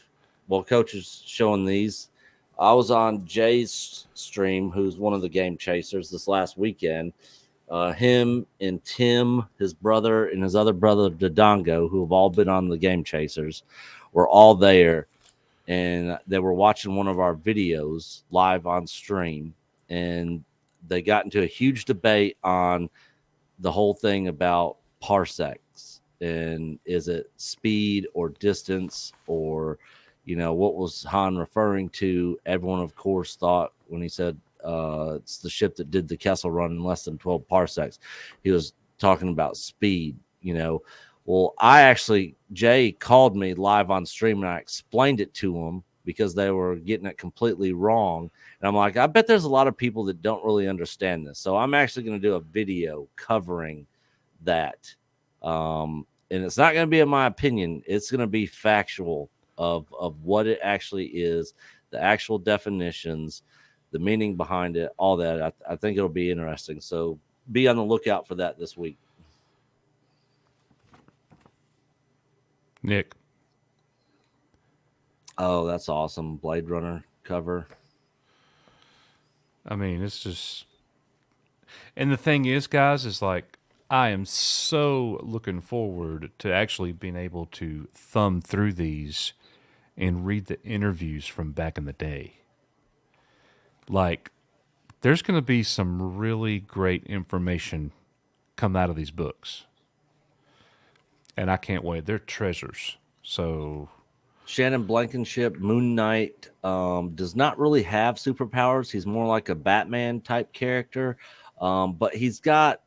well, Coach is showing these. I was on Jay's stream, who's one of the Game Chasers, this last weekend. Him and Tim, his brother, and his other brother Dodongo, who have all been on the Game Chasers, were all there, and they were watching one of our videos live on stream, and they got into a huge debate on the whole thing about parsecs and is it speed or distance, or what was Han referring to? Everyone of course thought when he said it's the ship that did the Kessel run in less than 12 parsecs, he was talking about speed. Well, Jay called me live on stream and I explained it to him because they were getting it completely wrong. And I'm like, I bet there's a lot of people that don't really understand this. So I'm actually going to do a video covering that. And it's not going to be in my opinion. It's going to be factual of what it actually is, the actual definitions, the meaning behind it, all that. I think it'll be interesting. So be on the lookout for that this week. Nick. Oh, that's awesome. Blade Runner cover. I mean, it's just. And the thing is, guys, is like, I am so looking forward to actually being able to thumb through these and read the interviews from back in the day. Like, there's going to be some really great information come out of these books. And I can't wait. They're treasures. So Shannon Blankenship, Moon Knight, does not really have superpowers. He's more like a Batman type character, but he's got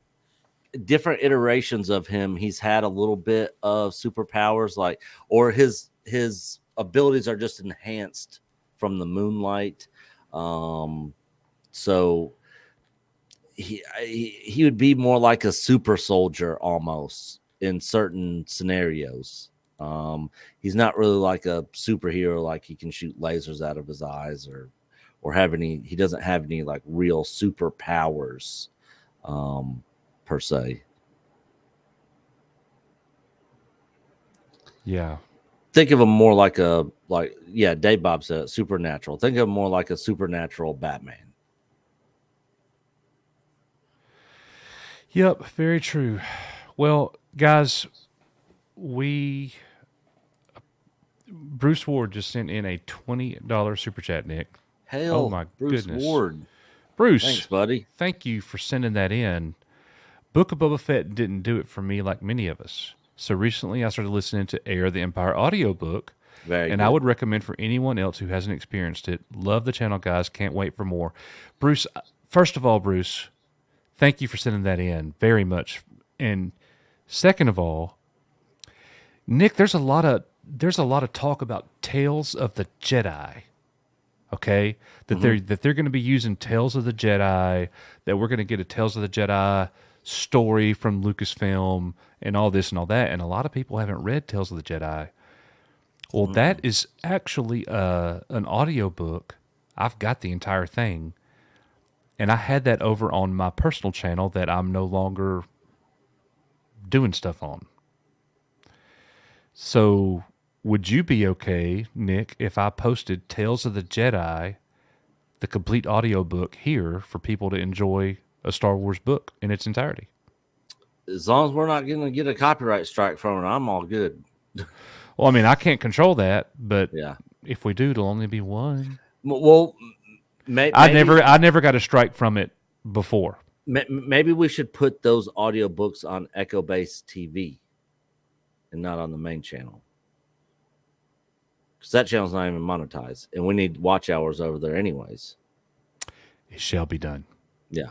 different iterations of him. He's had a little bit of superpowers, or his abilities are just enhanced from the moonlight. So he would be more like a super soldier almost in certain scenarios. He's not really like a superhero, like he can shoot lasers out of his eyes or have any. He doesn't have any like real superpowers per se. yeah. Think of him more like Dave Bob said, supernatural. Think of him more like a supernatural Batman. Yep, very true. Well, guys, Bruce Ward just sent in a $20 super chat, Nick. Hell, oh my Bruce goodness. Ward. Bruce, Thanks, buddy. Thank you for sending that in. Book of Boba Fett didn't do it for me like many of us. So recently I started listening to Heir of the Empire audiobook. Very and good. I would recommend for anyone else who hasn't experienced it. Love the channel, guys. Can't wait for more. Bruce, first of all, Bruce, thank you for sending that in very much. And second of all, Nick, there's a lot of talk about Tales of the Jedi. Okay, that they're going to be using Tales of the Jedi. That we're going to get a Tales of the Jedi story from Lucasfilm and all this and all that. And a lot of people haven't read Tales of the Jedi. Well, that is actually an audiobook. I've got the entire thing. And I had that over on my personal channel that I'm no longer doing stuff on. So would you be okay, Nick, if I posted Tales of the Jedi, the complete audiobook here for people to enjoy a Star Wars book in its entirety? As long as we're not going to get a copyright strike from it, I'm all good. Well, I mean, I can't control that, but Yeah. if we do, it'll only be one. Well, I never got a strike from it before. Maybe we should put those audiobooks on Echo Base TV and not on the main channel. Because that channel's not even monetized, and we need watch hours over there anyways. It shall be done. Yeah.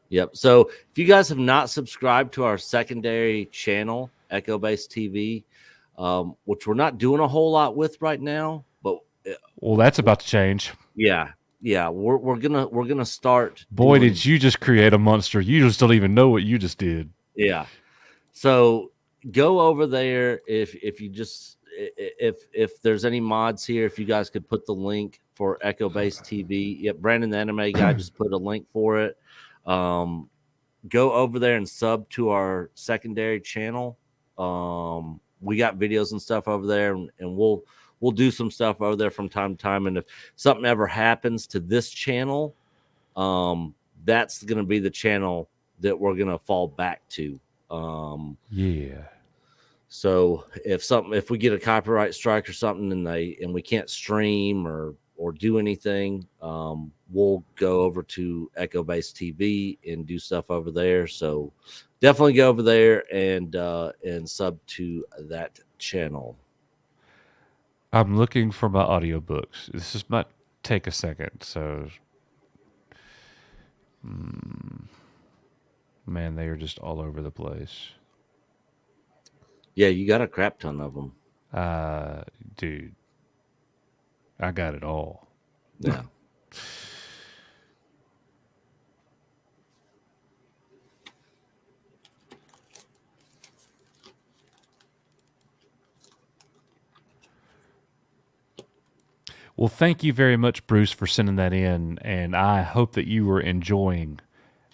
Yep. So if you guys have not subscribed to our secondary channel, Echo Base TV, which we're not doing a whole lot with right now, but Well, that's about to change. yeah, we're gonna start Boy, doing did you just create a monster. You just don't even know what you just did. yeah. So go over there if you just if there's any mods here, if you guys could put the link for Echo Base TV. Yep, Brandon the anime guy just put a link for it. Go over there and sub to our secondary channel. We got videos and stuff over there, and we'll do some stuff over there from time to time. And if something ever happens to this channel, that's going to be the channel that we're going to fall back to. Yeah. So if we get a copyright strike or something and we can't stream or do anything, we'll go over to Echo Base TV and do stuff over there. So definitely go over there and sub to that channel. I'm looking for my audiobooks. This just might take a second. So, man, they are just all over the place. Yeah, you got a crap ton of them. Dude, I got it all. Yeah. Well, thank you very much, Bruce, for sending that in, and I hope that you were enjoying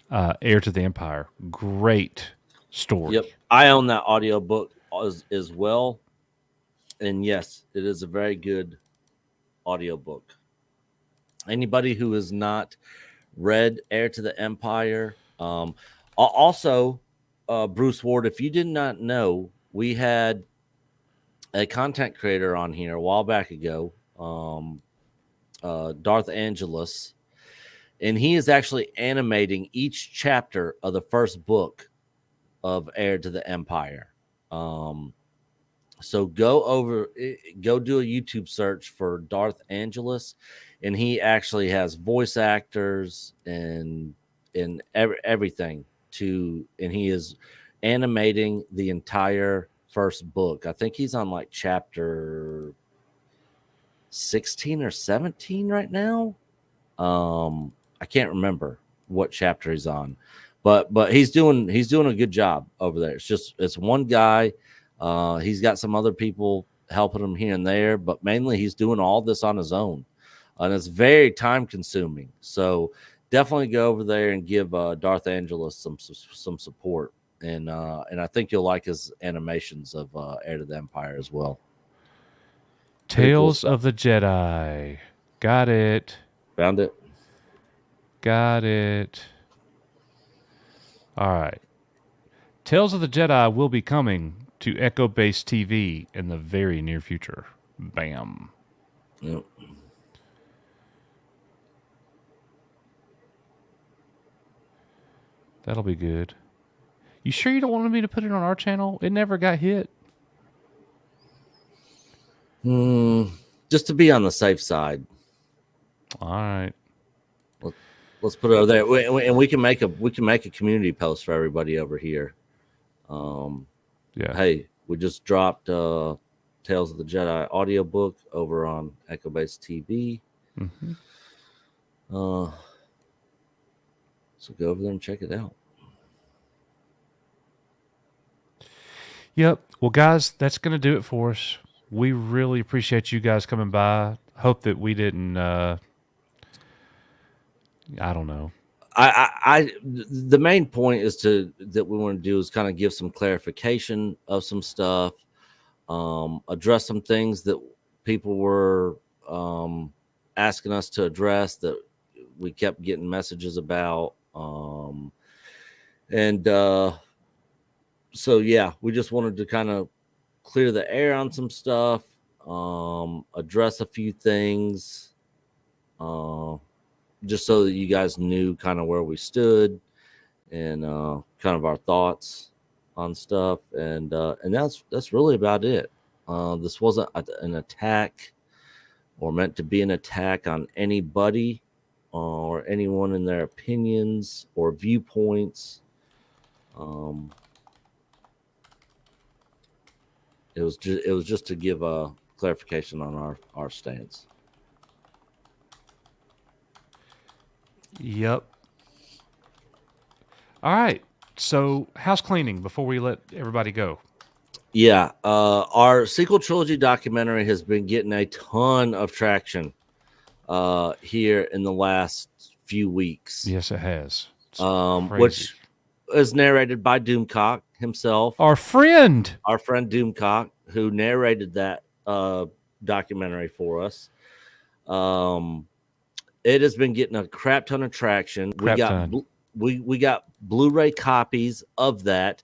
Heir to the Empire. Great story. Yep. I own that audiobook as well. And yes, it is a very good audiobook. Anybody who has not read Heir to the Empire, also, Bruce Ward, if you did not know, we had a content creator on here a while back ago, Darth Angelus, and he is actually animating each chapter of the first book of Heir to the Empire. So go do a YouTube search for Darth Angelus, and he actually has voice actors and everything and he is animating the entire first book. I think he's on like chapter 16 or 17 right now. I can't remember what chapter he's on, but he's doing a good job over there. It's one guy. He's got some other people helping him here and there, but mainly he's doing all this on his own, and it's very time consuming. So definitely go over there and give Darth Angelus some support, and I think you'll like his animations of Heir to the Empire as well. Tales of the Jedi. Got it. Found it. Got it. All right. Tales of the Jedi will be coming to Echo Base TV in the very near future. Bam. Yep. That'll be good. You sure you don't want me to put it on our channel? It never got hit. Just to be on the safe side. All right. Let's put it over there, and we can make a community post for everybody over here. Yeah. Hey, we just dropped Tales of the Jedi audiobook over on Echo Base TV. Mm-hmm. So go over there and check it out. Yep. Well, guys, that's going to do it for us. We really appreciate you guys coming by. Hope that we didn't, I don't know. The main point is that we want to do is kind of give some clarification of some stuff, address some things that people were asking us to address that we kept getting messages about. So yeah, we just wanted to kind of clear the air on some stuff, address a few things, just so that you guys knew kind of where we stood and kind of our thoughts on stuff. And that's really about it. This wasn't an attack or meant to be an attack on anybody. or anyone in their opinions or viewpoints. It was just to give a clarification on our stance. Yep. All right. So, house cleaning before we let everybody go. Yeah, our sequel trilogy documentary has been getting a ton of traction here in the last few weeks. Yes, it has. It's Which is narrated by Doomcock himself, our friend Doomcock, who narrated that documentary for us. It has been getting a crap ton of traction. We got Blu-ray copies of that.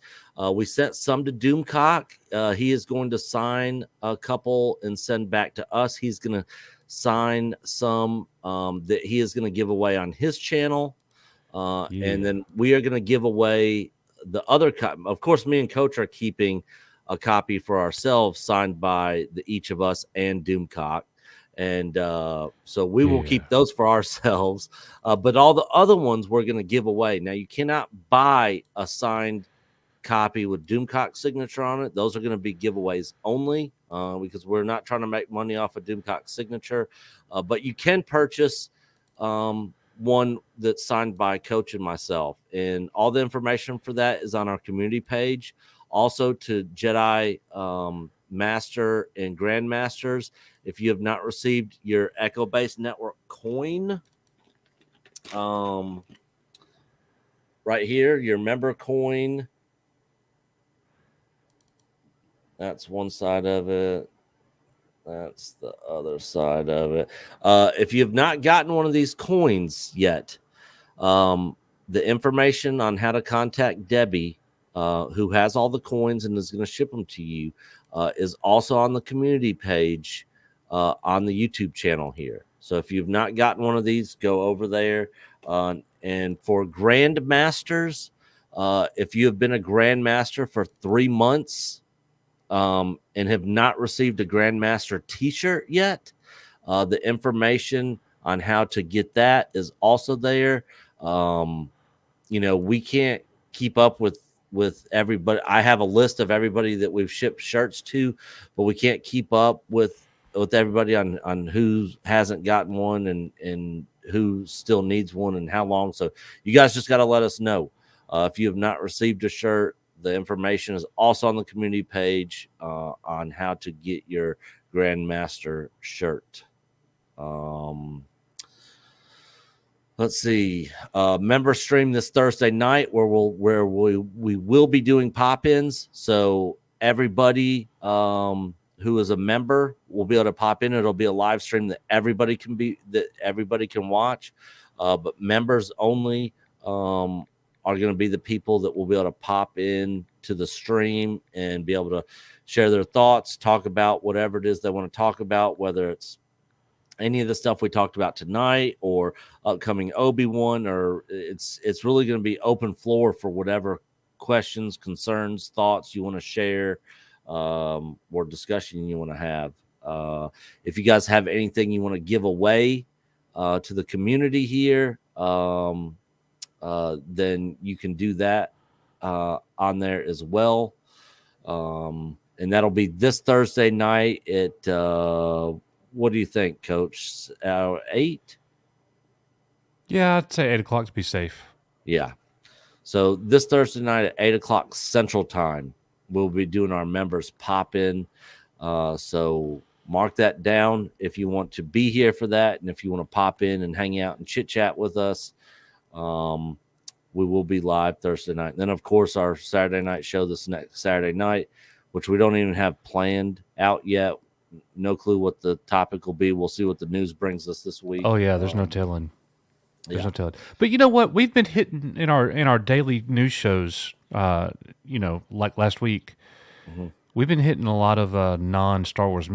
We sent some to Doomcock. He is going to sign a couple and send back to us. He's going to sign some that he is going to give away on his channel. And then we are going to give away the other copy. Of course, me and Coach are keeping a copy for ourselves signed by each of us and Doomcock. And so we will keep those for ourselves. But all the other ones we're going to give away. Now, you cannot buy a signed copy with Doomcock's signature on it. Those are going to be giveaways only because we're not trying to make money off of Doomcock's signature. But you can purchase one that's signed by Coach and myself. And all the information for that is on our community page. Also to Jedi Master and Grandmasters, if you have not received your Echo Base Network coin, right here, your member coin, that's one side of it. That's the other side of it. If you have not gotten one of these coins yet, the information on how to contact Debbie, who has all the coins and is going to ship them to you, is also on the community page on the YouTube channel here. So if you've not gotten one of these, go over there. And for Grandmasters, if you have been a Grandmaster for 3 months and have not received a Grandmaster t-shirt yet, the information on how to get that is also there. We can't keep up with everybody. I have a list of everybody that we've shipped shirts to, but we can't keep up with everybody on who hasn't gotten one and who still needs one and how long. So you guys just got to let us know. If you have not received a shirt, the information is also on the community page on how to get your Grandmaster shirt. Let's see. Member stream this Thursday night where we will be doing pop-ins. So everybody who is a member will be able to pop in. It'll be a live stream that everybody can watch. But members only are going to be the people that will be able to pop in to the stream and be able to share their thoughts, talk about whatever it is they want to talk about, whether it's any of the stuff we talked about tonight or upcoming Obi-Wan, or it's really going to be open floor for whatever questions, concerns, thoughts you want to share, or discussion you want to have. If you guys have anything you want to give away to the community here, then you can do that on there as well. And that'll be this Thursday night at what do you think, Coach? 8? Yeah, I'd say 8 o'clock to be safe. Yeah. So this Thursday night at 8 o'clock Central Time, we'll be doing our members pop in. So mark that down if you want to be here for that. And if you want to pop in and hang out and chit chat with us, we will be live Thursday night. And then, of course, our Saturday night show this next Saturday night, which we don't even have planned out yet. No clue what the topic will be. We'll see what the news brings us this week. Oh yeah, there's no telling. There's no telling. But you know what? We've been hitting in our daily news shows. Like last week, we've been hitting a lot of non-Star Wars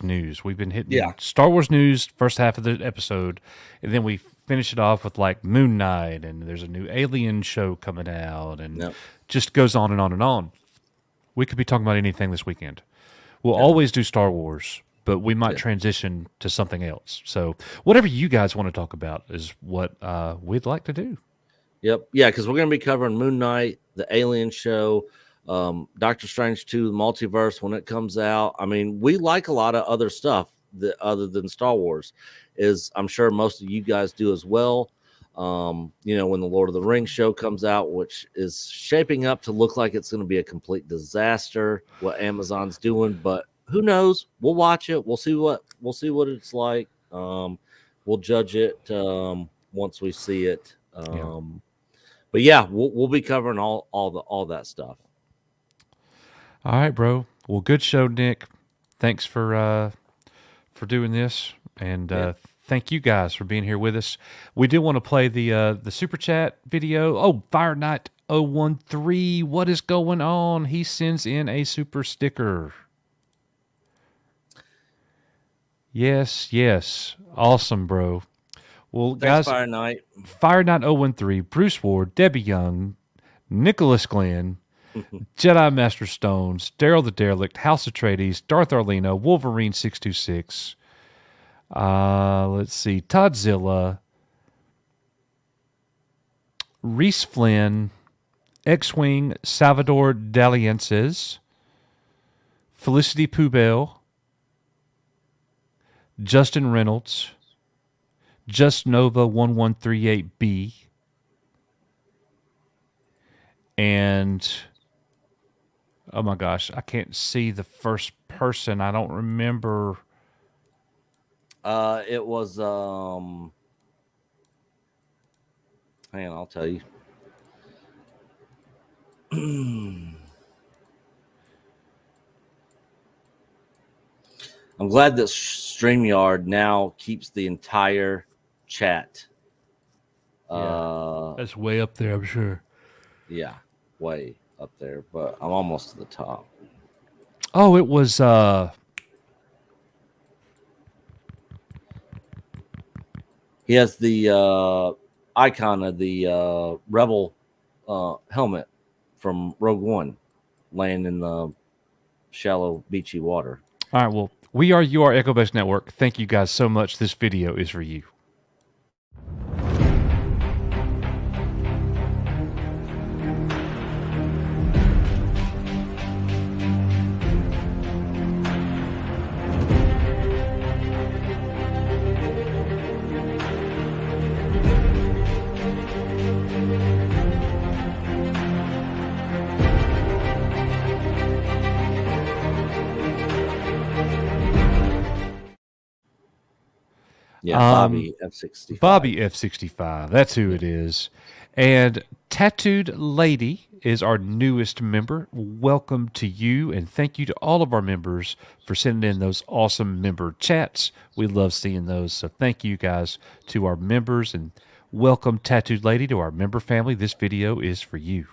news. We've been hitting Star Wars news first half of the episode, and then we finish it off with like Moon Knight, and there's a new Alien show coming out, and just goes on and on and on. We could be talking about anything this weekend. We'll always do Star Wars, but we might transition to something else. So whatever you guys want to talk about is what we'd like to do. Yep. Yeah, because we're going to be covering Moon Knight, the Alien Show, Doctor Strange 2, the Multiverse when it comes out. I mean, we like a lot of other stuff that other than Star Wars, is I'm sure most of you guys do as well. You know, when the Lord of the Rings show comes out, which is shaping up to look like it's going to be a complete disaster, what Amazon's doing, but who knows? We'll watch it. We'll see what it's like. We'll judge it once we see it. But yeah, we'll be covering all that stuff. All right, bro. Well, good show, Nick. Thanks for doing this, and thank you guys for being here with us. We do want to play the super chat video. Oh, Fire Knight 013, what is going on? He sends in a super sticker. Yes, awesome, bro. Well, Thanks, guys, Fire Knight. Fire Knight 013, Bruce Ward, Debbie Young, Nicholas Glenn, Jedi Master Stones, Daryl the Derelict, House Atreides, Darth Arlino, Wolverine 626. Let's see, Toddzilla, Reese Flynn, X-Wing, Salvador Dalienses, Felicity Poubelle, Justin Reynolds, Just Nova 1138B, and oh my gosh, I can't see the first person. I don't remember. It was hang on, I'll tell you. I'm glad that StreamYard now keeps the entire chat. That's way up there, I'm sure. Yeah, way up there, but I'm almost to the top. Oh, it was he has the icon of the Rebel helmet from Rogue One laying in the shallow, beachy water. all right. Well, we are your Echo Base Network. Thank you guys so much. This video is for you. Yeah, Bobby F65. Bobby F65. That's who it is. And Tattooed Lady is our newest member. Welcome to you, and thank you to all of our members for sending in those awesome member chats. We love seeing those. So thank you guys to our members, and welcome Tattooed Lady to our member family. This video is for you.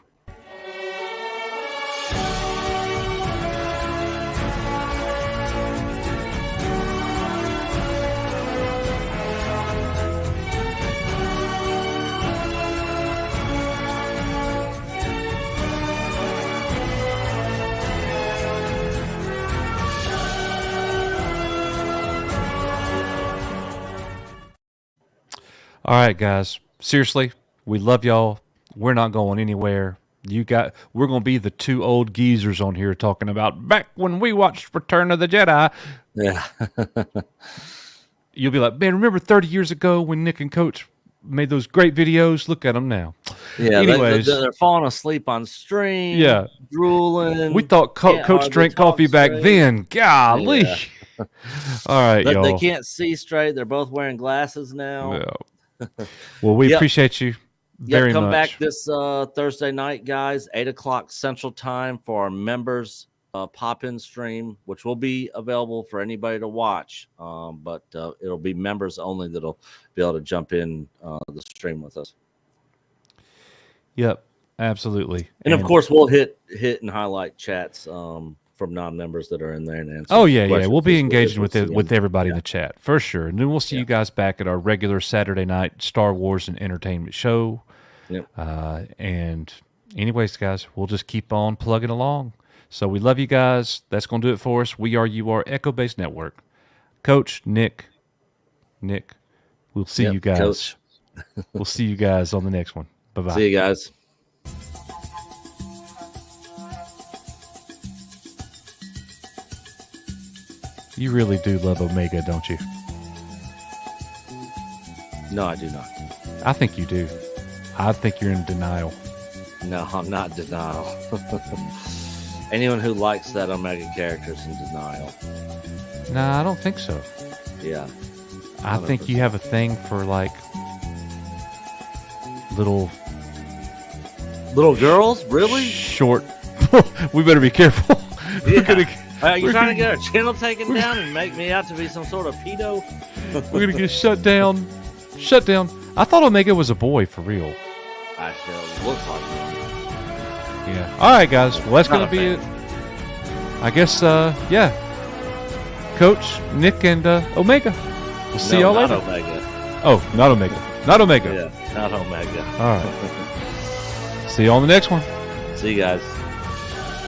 All right, guys. Seriously, we love y'all. We're not going anywhere. We're going to be the two old geezers on here talking about back when we watched Return of the Jedi. Yeah. You'll be like, man, remember 30 years ago when Nick and Coach made those great videos? Look at them now. Yeah. Anyways, they're falling asleep on stream. Yeah. Drooling. we thought Coach drank coffee back then. Golly. Yeah. All right, y'all. They can't see straight. They're both wearing glasses now. Yeah. Well, we appreciate you very come much. back this Thursday night, guys, 8:00 Central Time for our members pop-in stream, which will be available for anybody to watch. But it'll be members only that'll be able to jump in the stream with us. Yep, absolutely. And of course, we'll hit and highlight chats from non-members that are in there and answer. Oh yeah. We'll be questions engaging as we see with them. everybody in the chat for sure. And then we'll see you guys back at our regular Saturday night Star Wars and entertainment show. Yep. And anyways, guys, we'll just keep on plugging along. So we love you guys. That's going to do it for us. We are Echo Base Network. Coach, Nick, we'll see Yep, you guys. Coach. We'll see you guys on the next one. Bye-bye. See you guys. You really do love Omega, don't you? No, I do not. I think you do. I think you're in denial. No, I'm not in denial. Anyone who likes that Omega character is in denial. Nah, I don't think so. Yeah. I think you have a thing for like little girls, really? short. We better be careful. Yeah. You're we're trying to gonna- get our channel taken down and make me out to be some sort of pedo? We're gonna get shut down. Shut down. I thought Omega was a boy for real. I feel looks like one. Yeah. All right, guys. Well, that's Not gonna a be fan. it. I guess. Yeah. Coach, Nick, and Omega. We'll see y'all not later. Omega. Oh, not Omega. Not Omega. Yeah, not Omega. All right. See you on the next one. See you guys.